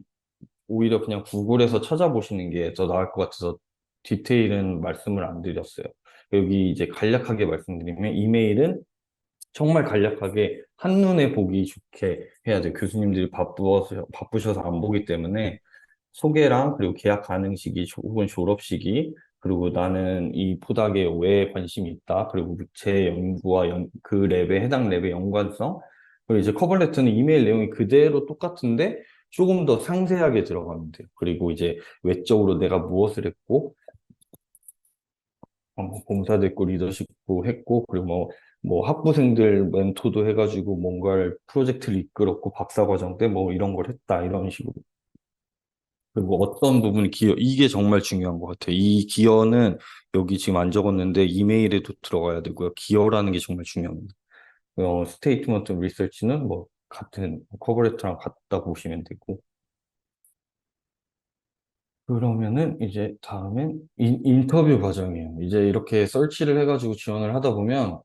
오히려 그냥 구글에서 찾아보시는 게 더 나을 것 같아서 디테일은 말씀을 안 드렸어요. 여기 이제 간략하게 말씀드리면 이메일은 정말 간략하게 한눈에 보기 좋게 해야 돼요. 교수님들이 바쁘셔서 안 보기 때문에 소개랑 그리고 계약 가능 시기 혹은 졸업 시기 그리고 나는 이 포닥에 왜 관심이 있다. 그리고 제 연구와 그 랩에 해당 랩의 연관성 그리고 이제 커버레터는 이메일 내용이 그대로 똑같은데 조금 더 상세하게 들어가면 돼요. 그리고 이제 외적으로 내가 무엇을 했고 봉사도 했고, 리더십도 했고, 그리고 뭐 학부생들 멘토도 해가지고 뭔가를 프로젝트를 이끌었고, 박사과정 때 뭐 이런 걸 했다, 이런 식으로. 그리고 어떤 부분이 이게 정말 중요한 것 같아요. 이 기여는 여기 지금 안 적었는데 이메일에도 들어가야 되고요. 기여라는 게 정말 중요합니다. 스테이트먼트 리서치는 뭐 같은 커버레터랑 같다 보시면 되고. 그러면은 이제 다음엔 인터뷰 과정이에요. 이제 이렇게 설치를 해가지고 지원을 하다 보면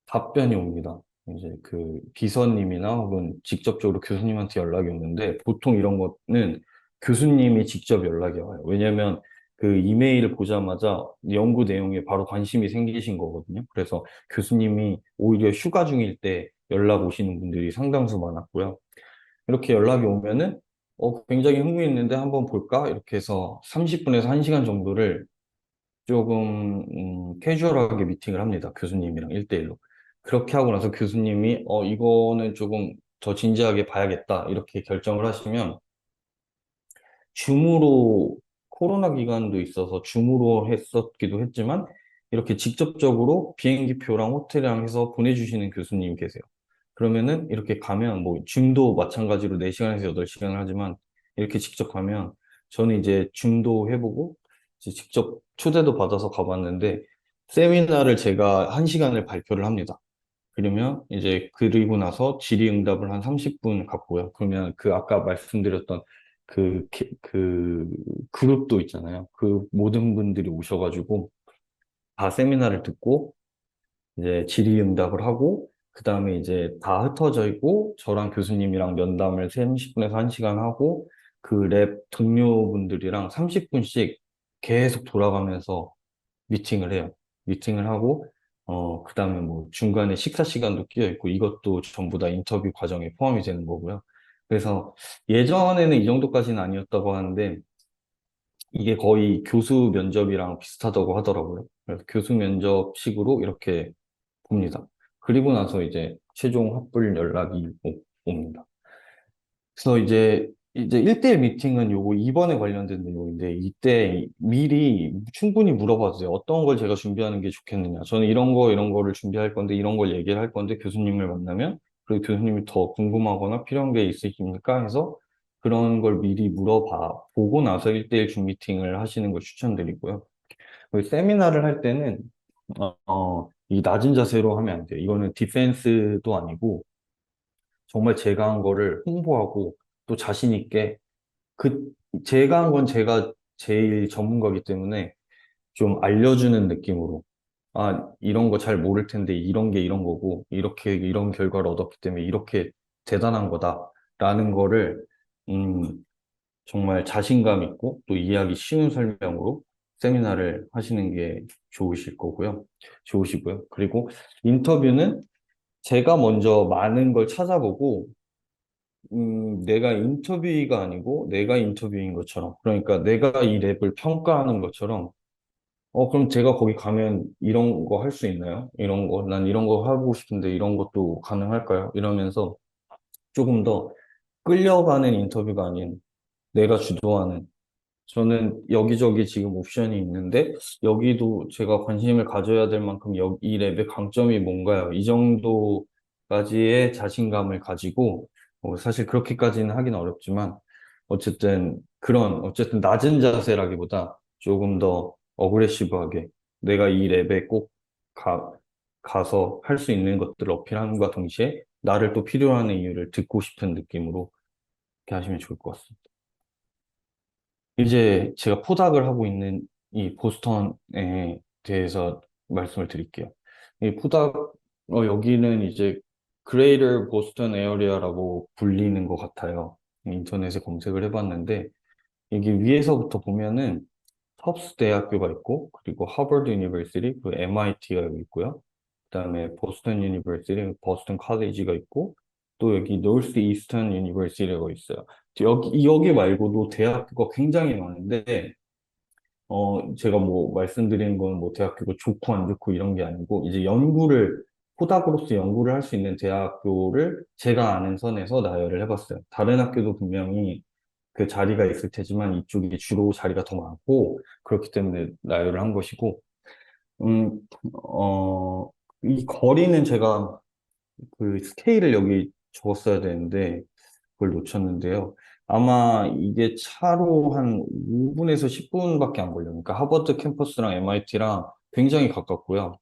답변이 옵니다. 이제 그 비서님이나 혹은 직접적으로 교수님한테 연락이 오는데 보통 이런 거는 교수님이 직접 연락이 와요. 왜냐면 그 이메일을 보자마자 연구 내용에 바로 관심이 생기신 거거든요. 그래서 교수님이 오히려 휴가 중일 때 연락 오시는 분들이 상당수 많았고요. 이렇게 연락이 오면은 굉장히 흥미있는데 한번 볼까? 이렇게 해서 30분에서 1시간 정도를 조금 캐주얼하게 미팅을 합니다. 교수님이랑 1대1로. 그렇게 하고 나서 교수님이 이거는 조금 더 진지하게 봐야겠다. 이렇게 결정을 하시면 줌으로 코로나 기간도 있어서 줌으로 했었기도 했지만 이렇게 직접적으로 비행기표랑 호텔이랑 해서 보내주시는 교수님이 계세요. 그러면은 이렇게 가면 뭐 줌도 마찬가지로 4시간에서 8시간을 하지만 이렇게 직접 가면 저는 이제 줌도 해보고 이제 직접 초대도 받아서 가봤는데 세미나를 제가 1시간을 발표를 합니다. 그러면 이제 그리고 나서 질의응답을 한 30분 갖고요. 그러면 그 아까 말씀드렸던 그 그룹도 있잖아요. 그 모든 분들이 오셔가지고 다 세미나를 듣고 이제 질의응답을 하고 그 다음에 이제 다 흩어져 있고 저랑 교수님이랑 면담을 30분에서 1시간 하고 그 랩 동료분들이랑 30분씩 계속 돌아가면서 미팅을 해요. 미팅을 하고, 그 다음에 뭐 중간에 식사 시간도 끼어 있고 이것도 전부 다 인터뷰 과정에 포함이 되는 거고요. 그래서 예전에는 이 정도까지는 아니었다고 하는데 이게 거의 교수 면접이랑 비슷하다고 하더라고요. 그래서 교수 면접식으로 이렇게 봅니다. 그리고 나서 이제 최종 확불 연락이 옵니다. 그래서 이제 1대1 미팅은 요거 2번에 관련된 내용인데, 이때 미리 충분히 물어봐도 돼요. 어떤 걸 제가 준비하는 게 좋겠느냐. 저는 이런 거를 준비할 건데, 이런 걸 얘기를 할 건데, 교수님을 만나면, 그리고 교수님이 더 궁금하거나 필요한 게 있으십니까? 해서 그런 걸 미리 보고 나서 1대1 줌 미팅을 하시는 걸 추천드리고요. 그리고 세미나를 할 때는, 이 낮은 자세로 하면 안 돼요. 이거는 디펜스도 아니고, 정말 제가 한 거를 홍보하고 또 자신 있게 그 제가 한 건 제가 제일 전문가이기 때문에 좀 알려주는 느낌으로 이런 거 잘 모를 텐데 이런 게 이런 거고 이렇게 이런 결과를 얻었기 때문에 이렇게 대단한 거다라는 거를 음, 정말 자신감 있고 또 이해하기 쉬운 설명으로 세미나를 하시는 게 좋으시고요. 그리고 인터뷰는 제가 먼저 많은 걸 찾아보고 내가 인터뷰가 아니고 내가 인터뷰인 것처럼, 그러니까 내가 이 랩을 평가하는 것처럼 그럼 제가 거기 가면 이런 거 할 수 있나요? 이런 거, 난 이런 거 하고 싶은데 이런 것도 가능할까요? 이러면서 조금 더 끌려가는 인터뷰가 아닌 내가 주도하는 저는 여기저기 지금 옵션이 있는데 여기도 제가 관심을 가져야 될 만큼 이 랩의 강점이 뭔가요? 이 정도까지의 자신감을 가지고 사실 그렇게까지는 하긴 어렵지만 어쨌든 낮은 자세라기보다 조금 더 어그레시브하게 내가 이 랩에 꼭 가, 가서 할 수 있는 것들을 어필함과 동시에 나를 또 필요로 하는 이유를 듣고 싶은 느낌으로 이렇게 하시면 좋을 것 같습니다. 이제 제가 포닥을 하고 있는 이 보스턴에 대해서 말씀을 드릴게요. 이 포닥, 여기는 이제 그레이터 보스턴 에어리어라고 불리는 것 같아요. 인터넷에 검색을 해봤는데, 이게 위에서부터 보면은 텁스 대학교가 있고, 그리고 하버드 유니버시티, 그 MIT가 여기 있고요. 그다음에 보스턴 유니버시티, 보스턴 칼리지가 있고, 또 여기 노스 이스턴 유니버시티가 있어요. 여기 말고도 대학교가 굉장히 많은데, 제가 뭐 말씀드리는 건 뭐 대학교가 좋고 안 좋고 이런 게 아니고, 이제 포닥으로서 연구를 할 수 있는 대학교를 제가 아는 선에서 나열을 해봤어요. 다른 학교도 분명히 그 자리가 있을 테지만 이쪽이 주로 자리가 더 많고, 그렇기 때문에 나열을 한 것이고, 음, 어, 이 거리는 제가 그 스케일을 여기 적었어야 되는데, 그걸 놓쳤는데요. 아마 이게 차로 한 5분에서 10분밖에 안 걸려요. 그러니까 하버드 캠퍼스랑 MIT랑 굉장히 가깝고요.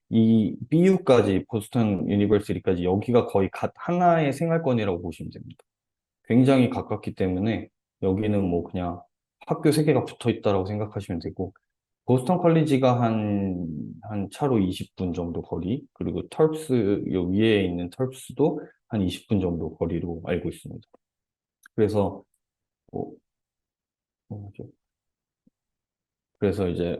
이 BU까지, 보스턴 유니버시티까지 여기가 거의 하나의 생활권이라고 보시면 됩니다. 굉장히 가깝기 때문에 여기는 뭐 그냥 학교 세 개가 붙어 있다라고 생각하시면 되고, 보스턴 컬리지가 한 차로 20분 정도 거리, 그리고 요 위에 있는 털프스도 한 20분 정도 거리로 알고 있습니다. 그래서, 어, 뭐죠? 그래서 이제,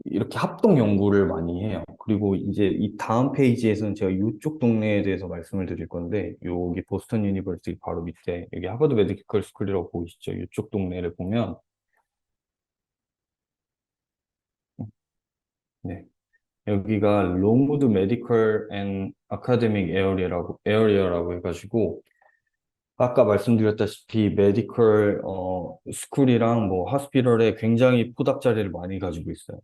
이렇게 합동 연구를 많이 해요. 그리고 이제 이 다음 페이지에서는 제가 이쪽 동네에 대해서 말씀을 드릴 건데, 여기 보스턴 유니버시티 바로 밑에, 여기 하버드 메디컬 스쿨이라고 보이시죠? 이쪽 동네를 보면, 네. 여기가 롱우드 메디컬 앤 아카데믹 에어리어라고 해가지고, 아까 말씀드렸다시피 메디컬 스쿨이랑 뭐 하스피럴에 굉장히 포닥 자리를 많이 가지고 있어요.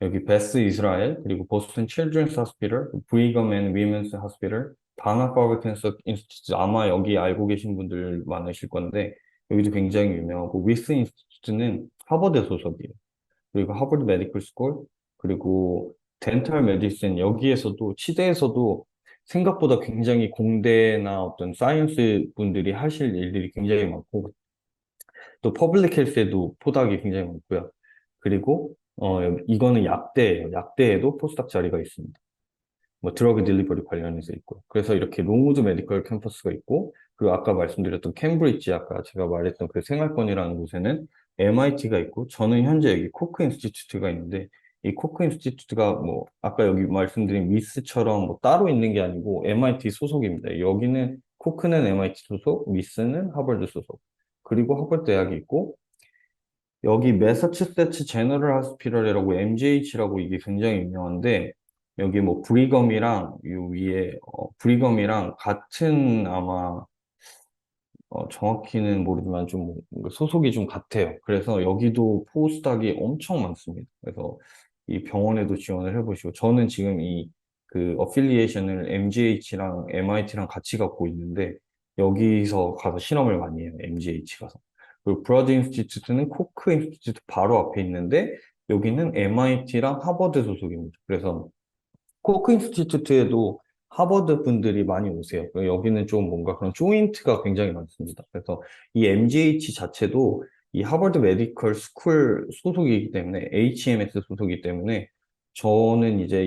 여기 베스 이스라엘 그리고 보스턴 칠드런스 하스피럴, 브리검 앤 위멘스 하스피럴, 다나 파버 캔서 인스티튜트 아마 여기 알고 계신 분들 많으실 건데 여기도 굉장히 유명하고 위스 인스티튜트는 하버드 소속이에요. 그리고 하버드 메디컬 스쿨 그리고 덴탈 메디슨 여기에서도 치대에서도 생각보다 굉장히 공대나 어떤 사이언스 분들이 하실 일들이 굉장히 많고 또 퍼블릭 헬스에도 포닥이 굉장히 많고요. 그리고 이거는 약대예요. 약대에도 포스닥 자리가 있습니다. 뭐 드러그 딜리버리 관련해서 있고요. 그래서 이렇게 롱우드 메디컬 캠퍼스가 있고 그리고 아까 말씀드렸던 캠브리지 아까 제가 말했던 그 생활권이라는 곳에는 MIT가 있고 저는 현재 여기 코크 인스티튜트가 있는데 이 코크 인스티튜트가 뭐 아까 여기 말씀드린 위스처럼 뭐 따로 있는 게 아니고 MIT 소속입니다. 여기는 코크는 MIT 소속, 위스는 하버드 소속. 그리고 하버드 대학이 있고 여기 매사추세츠 제너럴 하스피럴이라고 MGH라고 이게 굉장히 유명한데 여기 뭐 브리검이랑 요 위에 브리검이랑 같은 아마 정확히는 모르지만 좀 소속이 좀 같아요. 그래서 여기도 포스닥이 엄청 많습니다. 그래서 이 병원에도 지원을 해보시고 저는 지금 이 그 어필리에이션을 MGH랑 MIT랑 같이 갖고 있는데 여기서 가서 실험을 많이 해요. MGH 가서. 그리고 브라드 인스티튜트는 코크 인스티튜트 바로 앞에 있는데 여기는 MIT랑 하버드 소속입니다. 그래서 코크 인스티튜트에도 하버드 분들이 많이 오세요. 여기는 좀 뭔가 그런 조인트가 굉장히 많습니다. 그래서 이 MGH 자체도 이 하버드 메디컬 스쿨 소속이기 때문에 HMS 소속이기 때문에 저는 이제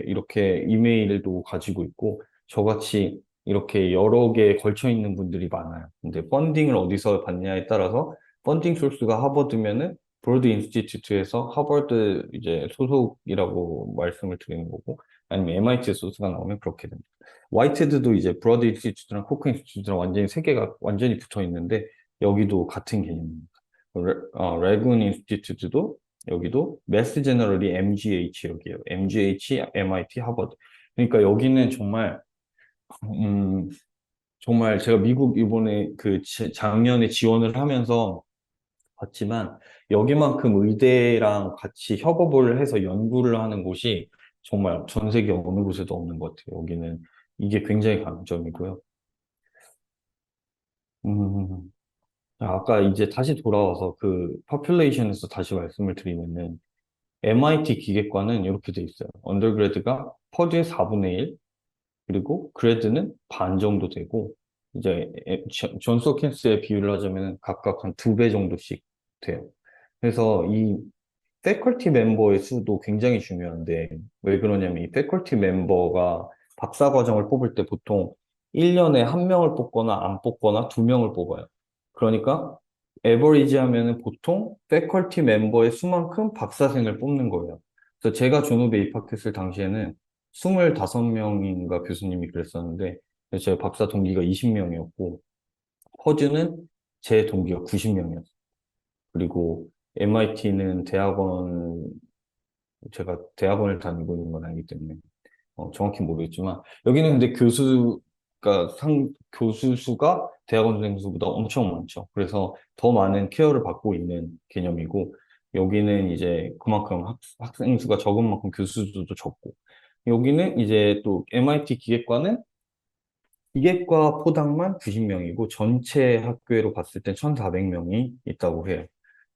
이렇게 이메일도 가지고 있고 저같이 이렇게 여러 개 걸쳐 있는 분들이 많아요. 근데 펀딩을 어디서 받냐에 따라서 펀딩 소스가 하버드면은 브로드 인스티튜트에서 하버드 이제 소속이라고 말씀을 드리는 거고 아니면 MIT 소스가 나오면 그렇게 됩니다. 화이트드도 이제 브로드 인스티튜트랑 코크 인스티튜트랑 완전히 세 개가 완전히 붙어 있는데 여기도 같은 개념입니다. 레군 인스티튜트도 여기도 매스 제너럴이 MGH 여기에요. MGH, MIT, 하버드. 그러니까 여기는 정말 음, 정말 제가 미국 이번에 작년에 지원을 하면서 봤지만 여기만큼 의대랑 같이 협업을 해서 연구를 하는 곳이 정말 전 세계 어느 곳에도 없는 것 같아요. 여기는 이게 굉장히 강점이고요. 음, 아까 이제 다시 돌아와서 그 퍼퓰레이션에서 다시 말씀을 드리면은 MIT 기계과는 이렇게 돼 있어요. 언더그래드가 퍼드의 4분의 1, 그리고 그레드는 반 정도 되고, 이제 존스 홉킨스의 비유를 하자면 각각 한 2배 정도씩 돼요. 그래서 이 패컬티 멤버의 수도 굉장히 중요한데, 왜 그러냐면 이 패컬티 멤버가 박사 과정을 뽑을 때 보통 1년에 한 명을 뽑거나 안 뽑거나 두 명을 뽑아요. 그러니까 에버리지 하면은 보통 패컬티 멤버의 수만큼 박사생을 뽑는 거예요. 그래서 제가 존업에 입학했을 당시에는 25명인가 교수님이 그랬었는데, 그래서 제가 박사 동기가 20명이었고, 퍼즈는 제 동기가 90명이었어요. 그리고 MIT는 제가 대학원을 다니고 있는 건 아니기 때문에 정확히 모르겠지만, 여기는 근데 교수 수가 대학원생 수보다 엄청 많죠. 그래서 더 많은 케어를 받고 있는 개념이고, 여기는 이제 그만큼 학생 수가 적은 만큼 교수 수도 적고, 여기는 이제 또 MIT 기계과는 기계과 포당만 90명이고 전체 학교로 봤을 땐 1,400명이 있다고 해요.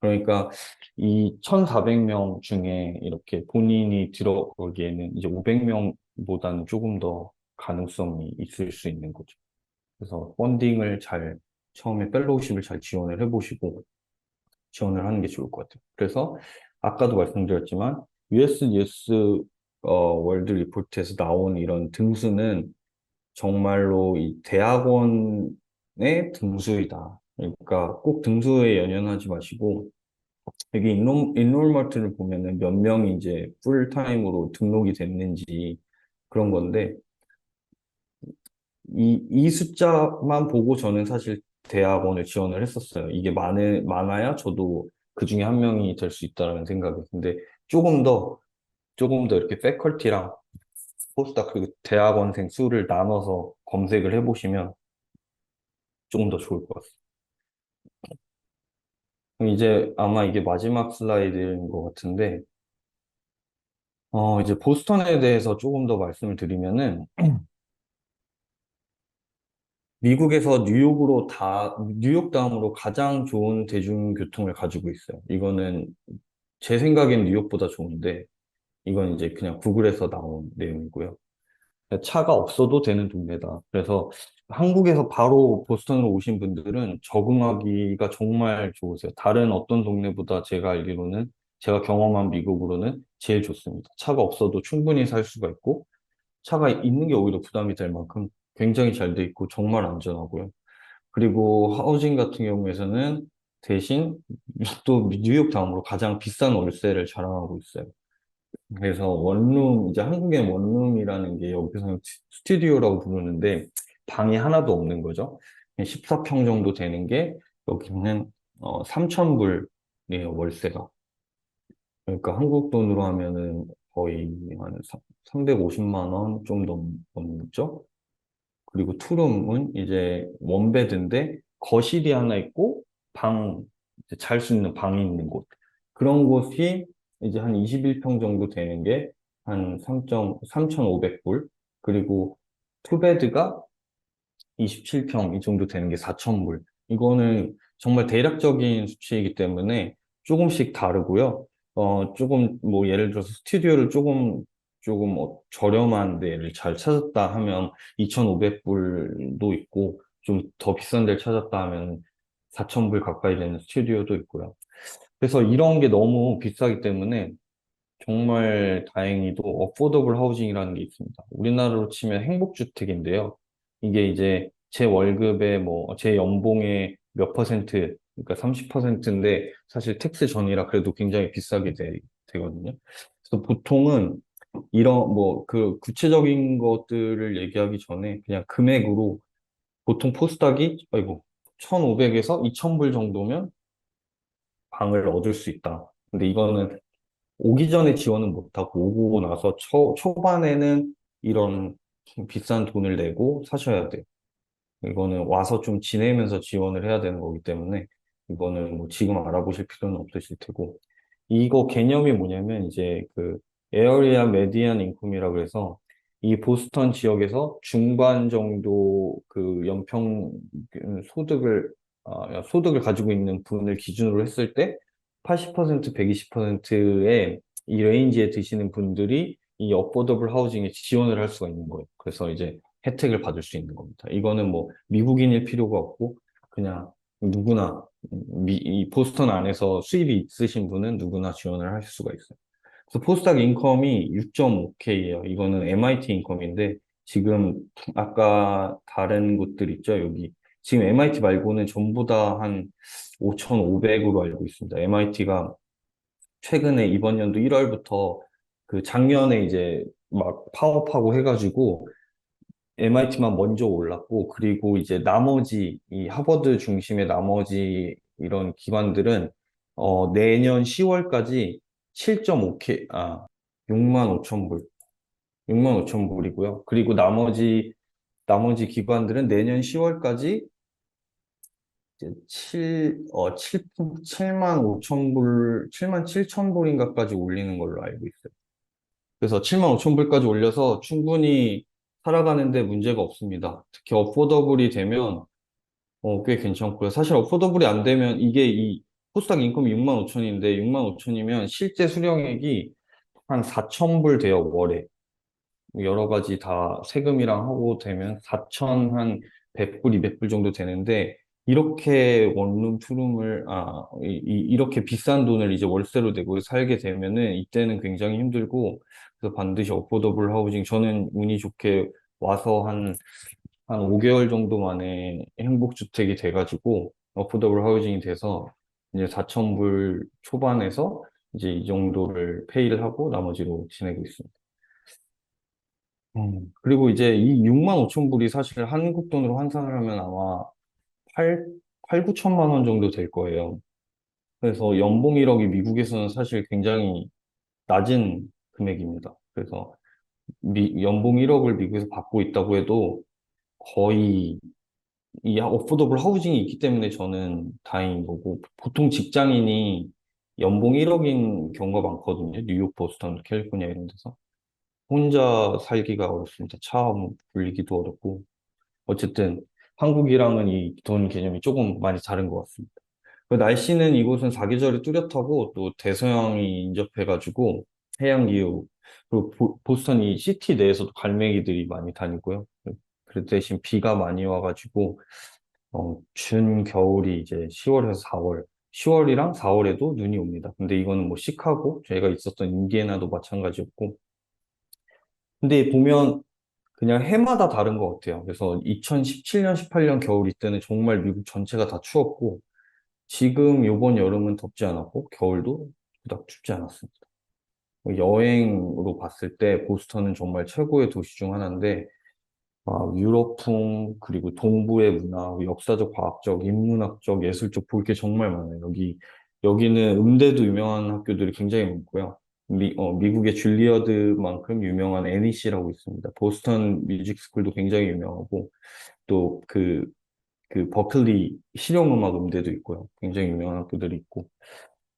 그러니까 이 1,400명 중에 이렇게 본인이 들어가기에는 이제 500명보다는 조금 더 가능성이 있을 수 있는 거죠. 그래서 펀딩을 처음에 펠로우십을 잘 지원을 해보시고 지원을 하는 게 좋을 것 같아요. 그래서 아까도 말씀드렸지만 US 뉴스 월드 리포트에서 나온 이런 등수는 정말로 이 대학원의 등수이다. 그러니까 꼭 등수에 연연하지 마시고, 여기 인롤먼트를 보면은 몇 명이 이제 풀타임으로 등록이 됐는지 그런 건데, 이 숫자만 보고 저는 사실 대학원을 지원을 했었어요. 이게 많아야 저도 그 중에 한 명이 될 수 있다라는 생각이. 근데 조금 더, 조금 더 이렇게 패컬티랑 포스닥 그리고 대학원생 수를 나눠서 검색을 해보시면 조금 더 좋을 것 같아요. 그럼 이제 아마 이게 마지막 슬라이드인 것 같은데, 이제 보스턴에 대해서 조금 더 말씀을 드리면은, 미국에서 뉴욕 다음으로 가장 좋은 대중교통을 가지고 있어요. 이거는 제 생각엔 뉴욕보다 좋은데, 이건 이제 그냥 구글에서 나온 내용이고요. 차가 없어도 되는 동네다. 그래서 한국에서 바로 보스턴으로 오신 분들은 적응하기가 정말 좋으세요. 다른 어떤 동네보다 제가 알기로는, 제가 경험한 미국으로는 제일 좋습니다. 차가 없어도 충분히 살 수가 있고, 차가 있는 게 오히려 부담이 될 만큼 굉장히 잘 돼 있고, 정말 안전하고요. 그리고 하우징 같은 경우에서는 대신 또 뉴욕 다음으로 가장 비싼 월세를 자랑하고 있어요. 그래서 원룸, 이제 한국엔 원룸이라는 게 여기서는 스튜디오라고 부르는데 방이 하나도 없는 거죠. 14평 정도 되는 게 여기는 3,000불이에요, 월세가. 그러니까 한국 돈으로 하면은 거의 한 350만 원 좀 넘죠? 그리고 투룸은 이제 원베드인데 거실이 하나 있고 방, 잘 수 있는 방이 있는 곳. 그런 곳이 이제 한 21평 정도 되는 게 한 3,500불. 그리고 투베드가 27평 이 정도 되는 게 4,000불. 이거는 정말 대략적인 수치이기 때문에 조금씩 다르고요. 조금 뭐 예를 들어서 스튜디오를 조금 저렴한 데를 잘 찾았다 하면 2,500불도 있고 좀 더 비싼 데를 찾았다 하면 4,000불 가까이 되는 스튜디오도 있고요. 그래서 이런 게 너무 비싸기 때문에 정말 다행히도 어포더블 하우징이라는 게 있습니다. 우리나라로 치면 행복주택인데요. 이게 이제 제 월급의 제 연봉의 몇 퍼센트, 그러니까 30%인데 사실 텍스 전이라 그래도 굉장히 비싸게 되거든요. 그래서 보통은 이런 그 구체적인 것들을 얘기하기 전에 그냥 금액으로 보통 포스닥이 아이고 1,500에서 2,000불 정도면 방을 얻을 수 있다. 근데 이거는 오기 전에 지원은 못하고 오고 나서 초반에는 이런 좀 비싼 돈을 내고 사셔야 돼요. 이거는 와서 좀 지내면서 지원을 해야 되는 거기 때문에 이거는 뭐 지금 알아보실 필요는 없으실 테고 이거 개념이 뭐냐면 이제 그 에어리아 메디안 인컴이라 그래서 이 보스턴 지역에서 중반 정도 그 연평 소득을 소득을 가지고 있는 분을 기준으로 했을 때 80%, 120%의 이 레인지에 드시는 분들이 이 어포더블 하우징에 지원을 할 수가 있는 거예요. 그래서 이제 혜택을 받을 수 있는 겁니다. 이거는 뭐 미국인일 필요가 없고 그냥 누구나 이 보스턴 안에서 수입이 있으신 분은 누구나 지원을 하실 수가 있어요. 그래서 포스닥 인컴이 6.5K예요. 이거는 MIT 인컴인데 지금 아까 다른 곳들 있죠, 여기. 지금 MIT 말고는 전부 다 한 5,500으로 알고 있습니다. MIT가 최근에 이번 연도 1월부터 그 작년에 이제 막 파업하고 해가지고 MIT만 먼저 올랐고, 그리고 이제 나머지, 이 하버드 중심의 나머지 이런 기관들은, 내년 10월까지 7.5K, 6만 5천 불, 6만 5천 불이고요. 그리고 나머지 기관들은 내년 10월까지 이제 7만 5천 불, 7만 7천 불인가까지 올리는 걸로 알고 있어요. 그래서 7만 5천 불까지 올려서 충분히 살아가는데 문제가 없습니다. 특히 어포더블이 되면 꽤 괜찮고요. 사실 어포더블이 안 되면 이게 이 코스닥 인컴이 6만 5천인데 6만 5천이면 실제 수령액이 한 4천 불 돼요, 월에. 여러 가지 다 세금이랑 하고 되면 4천 한 100불, 200불 정도 되는데 이렇게 원룸, 투룸을 이렇게 비싼 돈을 이제 월세로 내고 살게 되면은 이때는 굉장히 힘들고 그래서 반드시 어포더블 하우징 저는 운이 좋게 와서 한 5개월 정도 만에 행복주택이 돼가지고 어포더블 하우징이 돼서 이제 4천 불 초반에서 이제 이 정도를 페이를 하고 나머지로 지내고 있습니다. 그리고 이제 이 6만 5천 불이 사실 한국 돈으로 환산을 하면 아마 8, 9천만 원 정도 될 거예요. 그래서 연봉 1억이 미국에서는 사실 굉장히 낮은 금액입니다. 그래서 연봉 1억을 미국에서 받고 있다고 해도 거의 이 어포더블 하우징이 있기 때문에 저는 다행인 거고 보통 직장인이 연봉 1억인 경우가 많거든요. 뉴욕, 보스턴, 캘리포니아 이런 데서. 혼자 살기가 어렵습니다. 차 불리기도 어렵고. 어쨌든 한국이랑은 이 돈 개념이 조금 많이 다른 것 같습니다. 그 날씨는 이곳은 사계절이 뚜렷하고 또 대서양이 인접해가지고 해양 기후 그리고 보스턴 이 시티 내에서도 갈매기들이 많이 다니고요. 그 대신 비가 많이 와가지고 준 겨울이 이제 10월에서 4월 10월이랑 4월에도 눈이 옵니다. 근데 이거는 뭐 시카고 저희가 있었던 인디애나도 마찬가지였고 근데 보면 그냥 해마다 다른 것 같아요. 그래서 2017년, 18년 겨울 이때는 정말 미국 전체가 다 추웠고, 지금 요번 여름은 덥지 않았고, 겨울도 그닥 춥지 않았습니다. 여행으로 봤을 때 보스턴은 정말 최고의 도시 중 하나인데, 유럽풍, 그리고 동부의 문화, 역사적, 과학적, 인문학적, 예술적 볼 게 정말 많아요. 여기는 음대도 유명한 학교들이 굉장히 많고요. 미국의 줄리어드만큼 유명한 NEC라고 있습니다. 보스턴 뮤직 스쿨도 굉장히 유명하고, 또 버클리 실용음악 음대도 있고요. 굉장히 유명한 학교들이 있고,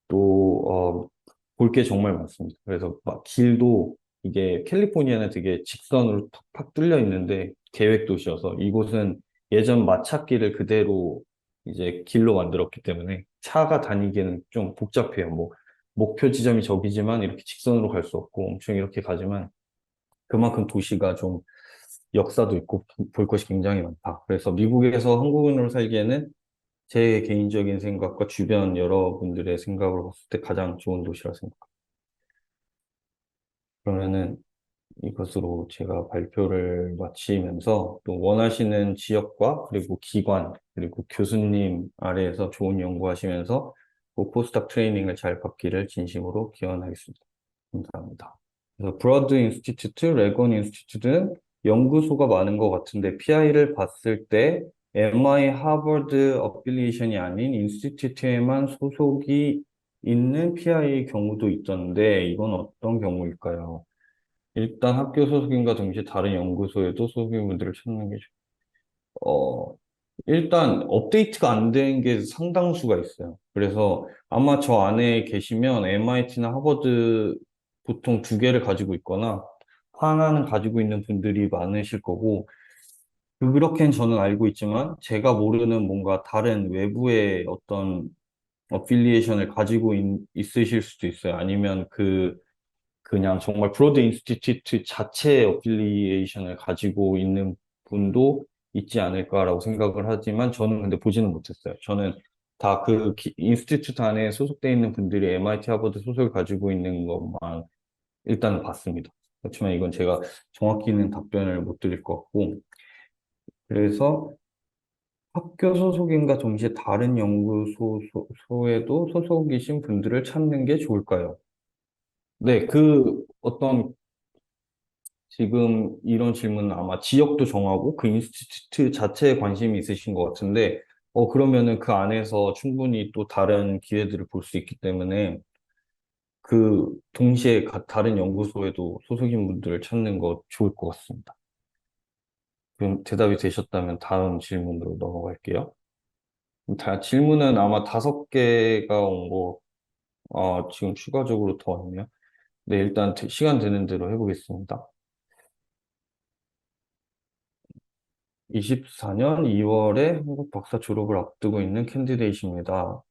또, 볼 게 정말 많습니다. 그래서 막 길도 이게 캘리포니아는 되게 직선으로 팍팍 뚫려 있는데 계획 도시여서 이곳은 예전 마차길을 그대로 이제 길로 만들었기 때문에 차가 다니기에는 좀 복잡해요. 뭐 목표 지점이 저기지만 이렇게 직선으로 갈 수 없고 엄청 이렇게 가지만 그만큼 도시가 좀 역사도 있고 볼 것이 굉장히 많다. 그래서 미국에서 한국인으로 살기에는 제 개인적인 생각과 주변 여러분들의 생각으로 봤을 때 가장 좋은 도시라 생각합니다. 그러면은 이것으로 제가 발표를 마치면서 또 원하시는 지역과 그리고 기관 그리고 교수님 아래에서 좋은 연구하시면서 그 포스닥 트레이닝을 잘 받기를 진심으로 기원하겠습니다. 감사합니다. 그래서 브러드 인스티튜트, 레건 인스티튜트는 연구소가 많은 것 같은데 PI를 봤을 때 MI 하버드 어필리에이션이 아닌 인스티튜트에만 소속이 있는 PI의 경우도 있던데, 이건 어떤 경우일까요? 일단 학교 소속인과 동시에 다른 연구소에도 소속인 분들을 찾는 게, 어, 일단 업데이트가 안 된 게 상당수가 있어요. 그래서 아마 저 안에 계시면 MIT나 하버드 보통 두 개를 가지고 있거나 하나는 가지고 있는 분들이 많으실 거고, 그렇게는 저는 알고 있지만 제가 모르는 뭔가 다른 외부의 어떤 어필리에이션을 가지고 있으실 수도 있어요. 아니면 그냥 정말 브로드 인스티튜트 자체의 어필리에이션을 가지고 있는 분도 있지 않을까라고 생각을 하지만 저는 근데 보지는 못했어요. 저는 다 그 인스티튜트 안에 소속돼 있는 분들이 MIT 하버드 소속을 가지고 있는 것만 일단은 봤습니다. 그렇지만 이건 제가 정확히는 답변을 못 드릴 것 같고 그래서 학교 소속인과 동시에 다른 연구소에도 소속이신 분들을 찾는 게 좋을까요? 네, 그 어떤 지금 이런 질문은 아마 지역도 정하고 그 인스티튜트 자체에 관심이 있으신 것 같은데, 그러면은 그 안에서 충분히 또 다른 기회들을 볼 수 있기 때문에 그 동시에 다른 연구소에도 소속인 분들을 찾는 거 좋을 것 같습니다. 그럼 대답이 되셨다면 다음 질문으로 넘어갈게요. 질문은 아마 5개가 온 거, 지금 추가적으로 더 왔네요. 네, 일단 시간 되는 대로 해보겠습니다. 24년 2월에 한국 박사 졸업을 앞두고 있는 캔디데이트입니다.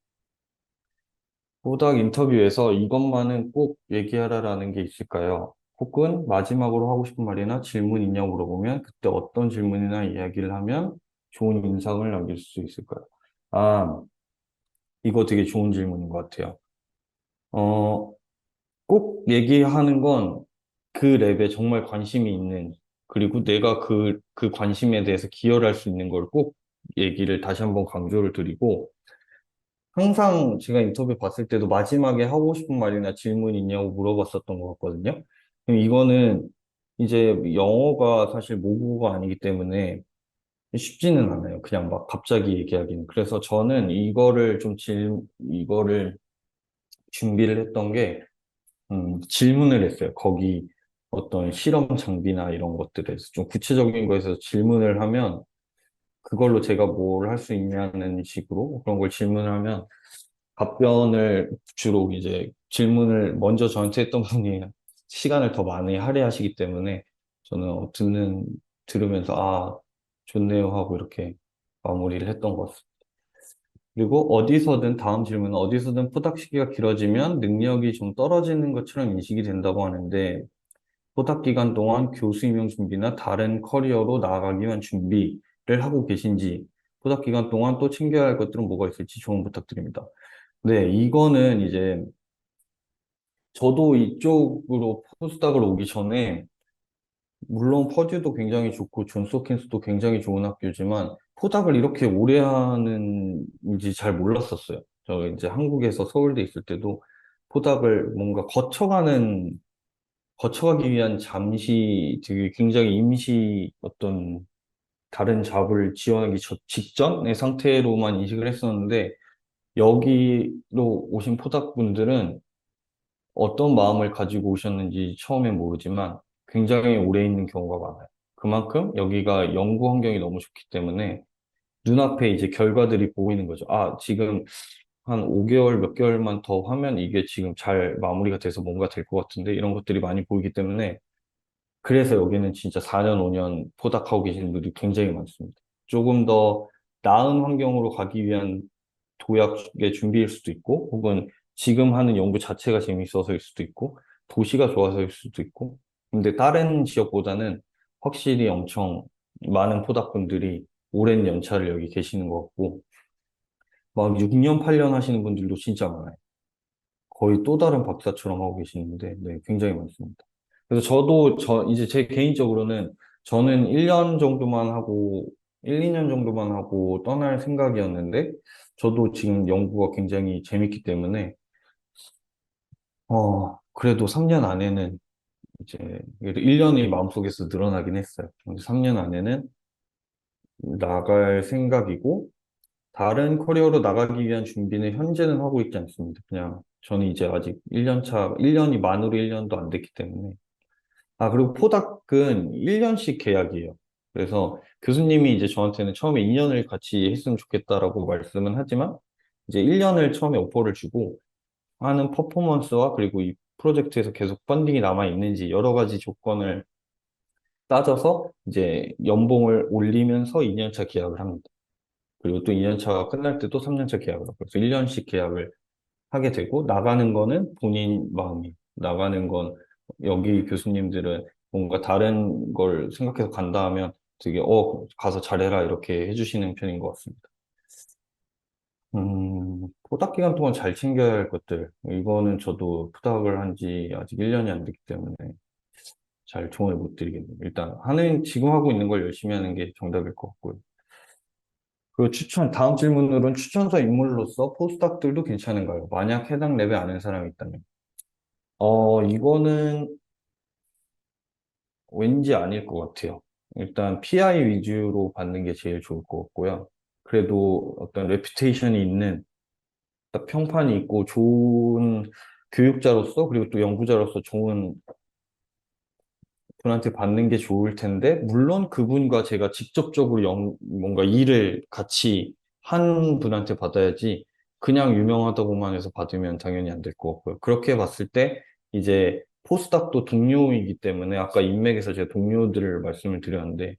호닥 인터뷰에서 이것만은 꼭 얘기하라라는 게 있을까요? 혹은 마지막으로 하고 싶은 말이나 질문 있냐고 물어보면 그때 어떤 질문이나 이야기를 하면 좋은 인상을 남길 수 있을까요? 아, 이거 되게 좋은 질문인 것 같아요. 어, 꼭 얘기하는 건 그 랩에 정말 관심이 있는, 그리고 내가 그 관심에 대해서 기여를 할 수 있는 걸 꼭 얘기를 다시 한번 강조를 드리고, 항상 제가 인터뷰 봤을 때도 마지막에 하고 싶은 말이나 질문 있냐고 물어봤었던 것 같거든요. 그럼 이거는 이제 영어가 사실 모국어가 아니기 때문에 쉽지는 않아요. 그냥 막 갑자기 얘기하기는. 그래서 저는 이거를 준비를 했던 게 질문을 했어요. 거기 어떤 실험 장비나 이런 것들에 대해서 좀 구체적인 거에서 질문을 하면 그걸로 제가 뭘 할 수 있냐는 식으로 그런 걸 질문을 하면 답변을 주로 이제 질문을 먼저 저한테 했던 분이 시간을 더 많이 할애하시기 때문에 저는 들으면서 좋네요 하고 이렇게 마무리를 했던 것 같습니다. 그리고 다음 질문은 어디서든 포닥 시기가 길어지면 능력이 좀 떨어지는 것처럼 인식이 된다고 하는데 포닥 기간 동안 교수 임용 준비나 다른 커리어로 나아가기 위한 준비를 하고 계신지, 포닥 기간 동안 또 챙겨야 할 것들은 뭐가 있을지 조언 부탁드립니다. 네, 이거는 이제 저도 이쪽으로 포스닥을 오기 전에 물론 퍼듀도 굉장히 좋고 존스 홉킨스도 굉장히 좋은 학교지만 포닥을 이렇게 오래 하는지 잘 몰랐었어요. 저 이제 한국에서 서울대 있을 때도 포닥을 뭔가 거쳐가기 위한 잠시 되게 굉장히 임시 어떤 다른 잡을 지원하기 직전의 상태로만 인식을 했었는데 여기로 오신 포닥 분들은 어떤 마음을 가지고 오셨는지 처음엔 모르지만 굉장히 오래 있는 경우가 많아요. 그만큼 여기가 연구 환경이 너무 좋기 때문에 눈앞에 이제 결과들이 보이는 거죠. 지금 한 5개월, 몇 개월만 더 하면 이게 지금 잘 마무리가 돼서 뭔가 될 것 같은데 이런 것들이 많이 보이기 때문에 그래서 여기는 진짜 4년, 5년 포닥하고 계시는 분들이 굉장히 많습니다. 조금 더 나은 환경으로 가기 위한 도약의 준비일 수도 있고, 혹은 지금 하는 연구 자체가 재밌어서일 수도 있고, 도시가 좋아서일 수도 있고, 근데 다른 지역보다는 확실히 엄청 많은 포닥분들이 오랜 연차를 여기 계시는 것 같고, 막 6년, 8년 하시는 분들도 진짜 많아요. 거의 또 다른 박사처럼 하고 계시는데, 네, 굉장히 많습니다. 그래서 이제 제 개인적으로는 저는 1년 정도만 하고, 1, 2년 정도만 하고 떠날 생각이었는데, 저도 지금 연구가 굉장히 재밌기 때문에, 그래도 3년 안에는 이제, 1년이 마음속에서 늘어나긴 했어요. 근데 3년 안에는 나갈 생각이고, 다른 커리어로 나가기 위한 준비는 현재는 하고 있지 않습니다. 그냥 저는 이제 아직 1년 차, 1년이 만으로 1년도 안 됐기 때문에. 아, 그리고 포닥은 1년씩 계약이에요. 그래서 교수님이 이제 저한테는 처음에 2년을 같이 했으면 좋겠다라고 말씀은 하지만, 이제 1년을 처음에 오퍼를 주고, 하는 퍼포먼스와 그리고 이 프로젝트에서 계속 펀딩이 남아 있는지 여러 가지 조건을 따져서 이제 연봉을 올리면서 2년차 계약을 합니다. 그리고 또 2년차가 끝날 때 또 3년차 계약을 하고 그래서 1년씩 계약을 하게 되고 나가는 거는 본인 마음이 나가는 건 여기 교수님들은 뭔가 다른 걸 생각해서 간다 하면 되게 가서 잘해라 이렇게 해주시는 편인 것 같습니다. 포닥 기간 동안 잘 챙겨야 할 것들. 이거는 저도 포닥을 한 지 아직 1년이 안 됐기 때문에 잘 조언을 못 드리겠네요. 일단, 지금 하고 있는 걸 열심히 하는 게 정답일 것 같고요. 그리고 다음 질문으로는 추천서 인물로서 포스닥들도 괜찮은가요? 만약 해당 랩에 아는 사람이 있다면. 이거는 왠지 아닐 것 같아요. 일단, PI 위주로 받는 게 제일 좋을 것 같고요. 그래도 어떤 레퓨테이션이 있는 딱 평판이 있고 좋은 교육자로서 그리고 또 연구자로서 좋은 분한테 받는 게 좋을 텐데 물론 그분과 제가 직접적으로 뭔가 일을 같이 한 분한테 받아야지 그냥 유명하다고만 해서 받으면 당연히 안 될 것 같고요. 그렇게 봤을 때 이제 포스닥도 동료이기 때문에 아까 인맥에서 제가 동료들을 말씀을 드렸는데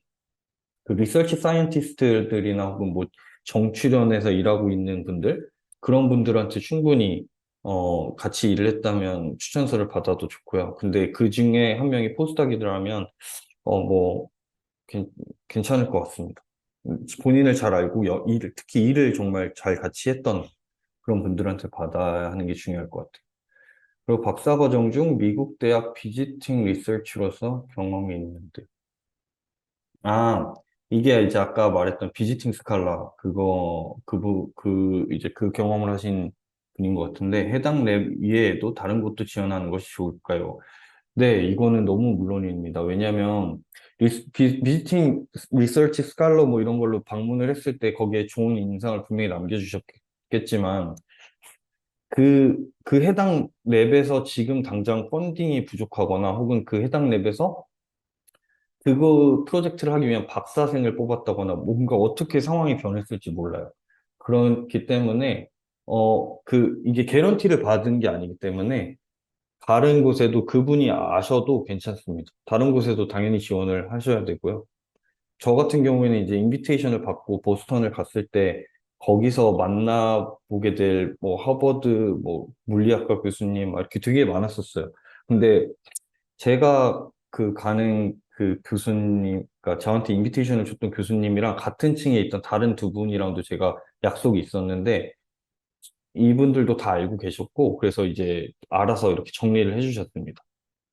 그 리서치 사이언티스트들이나 혹은 뭐 정출연에서 일하고 있는 분들 그런 분들한테 충분히 같이 일을 했다면 추천서를 받아도 좋고요. 근데 그 중에 한 명이 포스닥이더라면 뭐 괜, 괜찮을 것 같습니다. 본인을 잘 알고 특히 일을 정말 잘 같이 했던 그런 분들한테 받아야 하는 게 중요할 것 같아요. 그리고 박사과정 중 미국 대학 비지팅 리서치로서 경험이 있는데 아, 이게 이제 아까 말했던 비지팅 스칼라, 이제 그 경험을 하신 분인 것 같은데, 해당 랩 이외에도 다른 곳도 지원하는 것이 좋을까요? 네, 이거는 너무 물론입니다. 왜냐면, 비지팅 리서치 스칼러 뭐 이런 걸로 방문을 했을 때 거기에 좋은 인상을 분명히 남겨주셨겠지만, 그 해당 랩에서 지금 당장 펀딩이 부족하거나 혹은 그 해당 랩에서 그거 프로젝트를 하기 위한 박사생을 뽑았다거나 뭔가 어떻게 상황이 변했을지 몰라요. 그렇기 때문에 이게 개런티를 받은 게 아니기 때문에 다른 곳에도 그분이 아셔도 괜찮습니다. 다른 곳에도 당연히 지원을 하셔야 되고요. 저 같은 경우에는 이제 인비테이션을 받고 보스턴을 갔을 때 거기서 만나보게 될 뭐 하버드 뭐 물리학과 교수님 막 이렇게 되게 많았었어요. 근데 제가 그 가는 그 교수님, 그러니까 저한테 인비테이션을 줬던 교수님이랑 같은 층에 있던 다른 두 분이랑도 제가 약속이 있었는데 이분들도 다 알고 계셨고 그래서 이제 알아서 이렇게 정리를 해주셨습니다.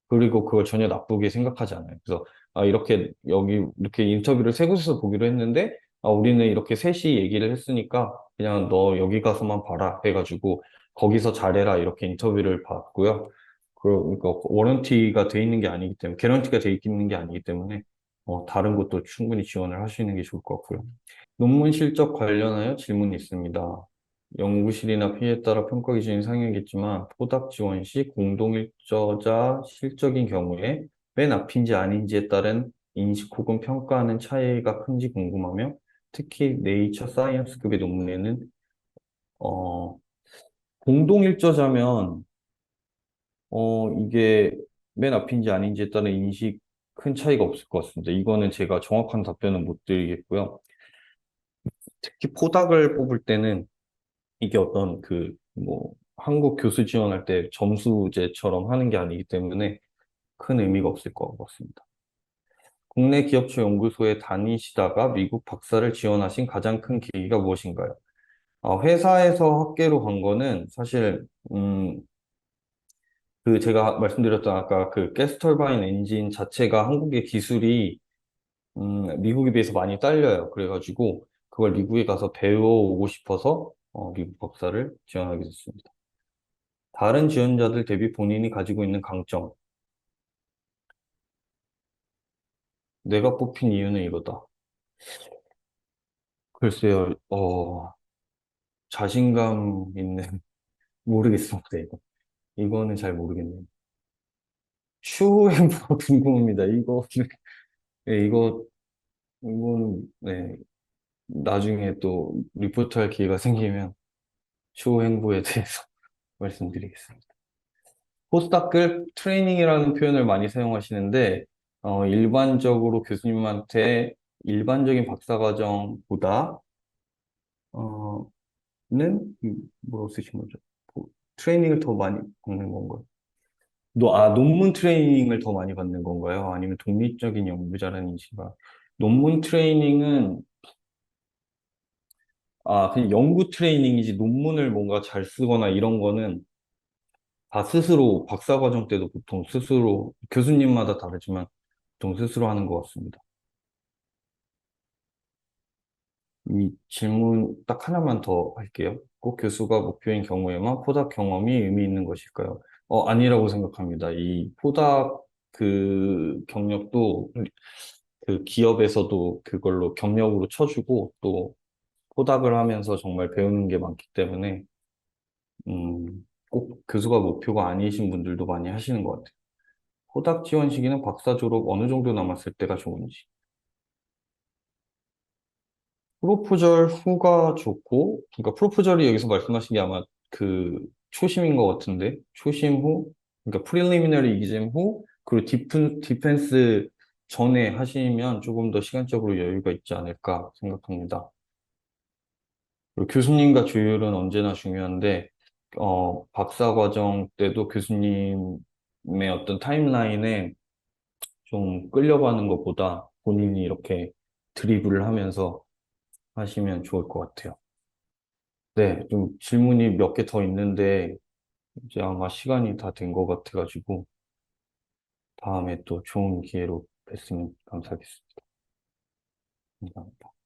그리고 그걸 전혀 나쁘게 생각하지 않아요. 그래서 이렇게 여기 이렇게 인터뷰를 세 곳에서 보기로 했는데 우리는 이렇게 셋이 얘기를 했으니까 그냥 너 여기 가서만 봐라 해가지고 거기서 잘해라 이렇게 인터뷰를 받고요. 그러니까 워런티가 돼 있는 게 아니기 때문에 개런티가 돼 있는 게 아니기 때문에 다른 곳도 충분히 지원을 하시는 게 좋을 것 같고요. 논문 실적 관련하여 질문이 있습니다. 연구실이나 피해에 따라 평가 기준이 상이겠지만 포닥 지원 시 공동 일저자 실적인 경우에 맨 앞인지 아닌지에 따른 인식 혹은 평가하는 차이가 큰지 궁금하며 특히 네이처 사이언스급의 논문에는 어, 공동 일저자면 이게 맨 앞인지 아닌지에 따른 인식 큰 차이가 없을 것 같습니다. 이거는 제가 정확한 답변은 못 드리겠고요. 특히 포닥을 뽑을 때는 이게 어떤 뭐, 한국 교수 지원할 때 점수제처럼 하는 게 아니기 때문에 큰 의미가 없을 것 같습니다. 국내 기업체 연구소에 다니시다가 미국 박사를 지원하신 가장 큰 계기가 무엇인가요? 회사에서 학계로 간 거는 사실, 제가 말씀드렸던 아까 그 가스터바인 엔진 자체가 한국의 기술이, 미국에 비해서 많이 딸려요. 그래가지고 그걸 미국에 가서 배워오고 싶어서, 미국 박사를 지원하게 됐습니다. 다른 지원자들 대비 본인이 가지고 있는 강점. 내가 뽑힌 이유는 이거다. 글쎄요, 자신감 있는 모르겠습니다, 이거. 이거는 잘 모르겠네요. 추후 행보가 궁금합니다. 네, 이건, 네, 나중에 또 리포트할 기회가 생기면 추후 행보에 대해서 말씀드리겠습니다. 포스닥을 트레이닝이라는 표현을 많이 사용하시는데, 일반적으로 교수님한테 일반적인 박사과정보다, 어, 뭐라고 쓰신 거죠? 트레이닝을 더 많이 받는 건가요? 논문 트레이닝을 더 많이 받는 건가요? 아니면 독립적인 연구자라는지가? 논문 트레이닝은, 그냥 연구 트레이닝이지 논문을 뭔가 잘 쓰거나 이런 거는 다 스스로, 박사과정 때도 보통 스스로, 교수님마다 다르지만 보통 스스로 하는 것 같습니다. 이 질문 딱 하나만 더 할게요. 꼭 교수가 목표인 경우에만 포닥 경험이 의미 있는 것일까요? 아니라고 생각합니다. 이 포닥 그 경력도 그 기업에서도 그걸로 경력으로 쳐주고 또 포닥을 하면서 정말 배우는 게 많기 때문에 꼭 교수가 목표가 아니신 분들도 많이 하시는 것 같아요. 포닥 지원 시기는 박사 졸업 어느 정도 남았을 때가 좋은지. 프로포절 후가 좋고, 그러니까 프로포절이 여기서 말씀하신 게 아마 그 초심인 것 같은데, 초심 후, 그러니까 프리리미너리 이즘 후, 그리고 디펜스 전에 하시면 조금 더 시간적으로 여유가 있지 않을까 생각합니다. 그리고 교수님과 조율은 언제나 중요한데, 박사 과정 때도 교수님의 어떤 타임라인에 좀 끌려가는 것보다 본인이 이렇게 드리블을 하면서 하시면 좋을 것 같아요. 네, 좀 질문이 몇 개 더 있는데, 이제 아마 시간이 다 된 것 같아가지고, 다음에 또 좋은 기회로 뵀으면 감사하겠습니다. 감사합니다.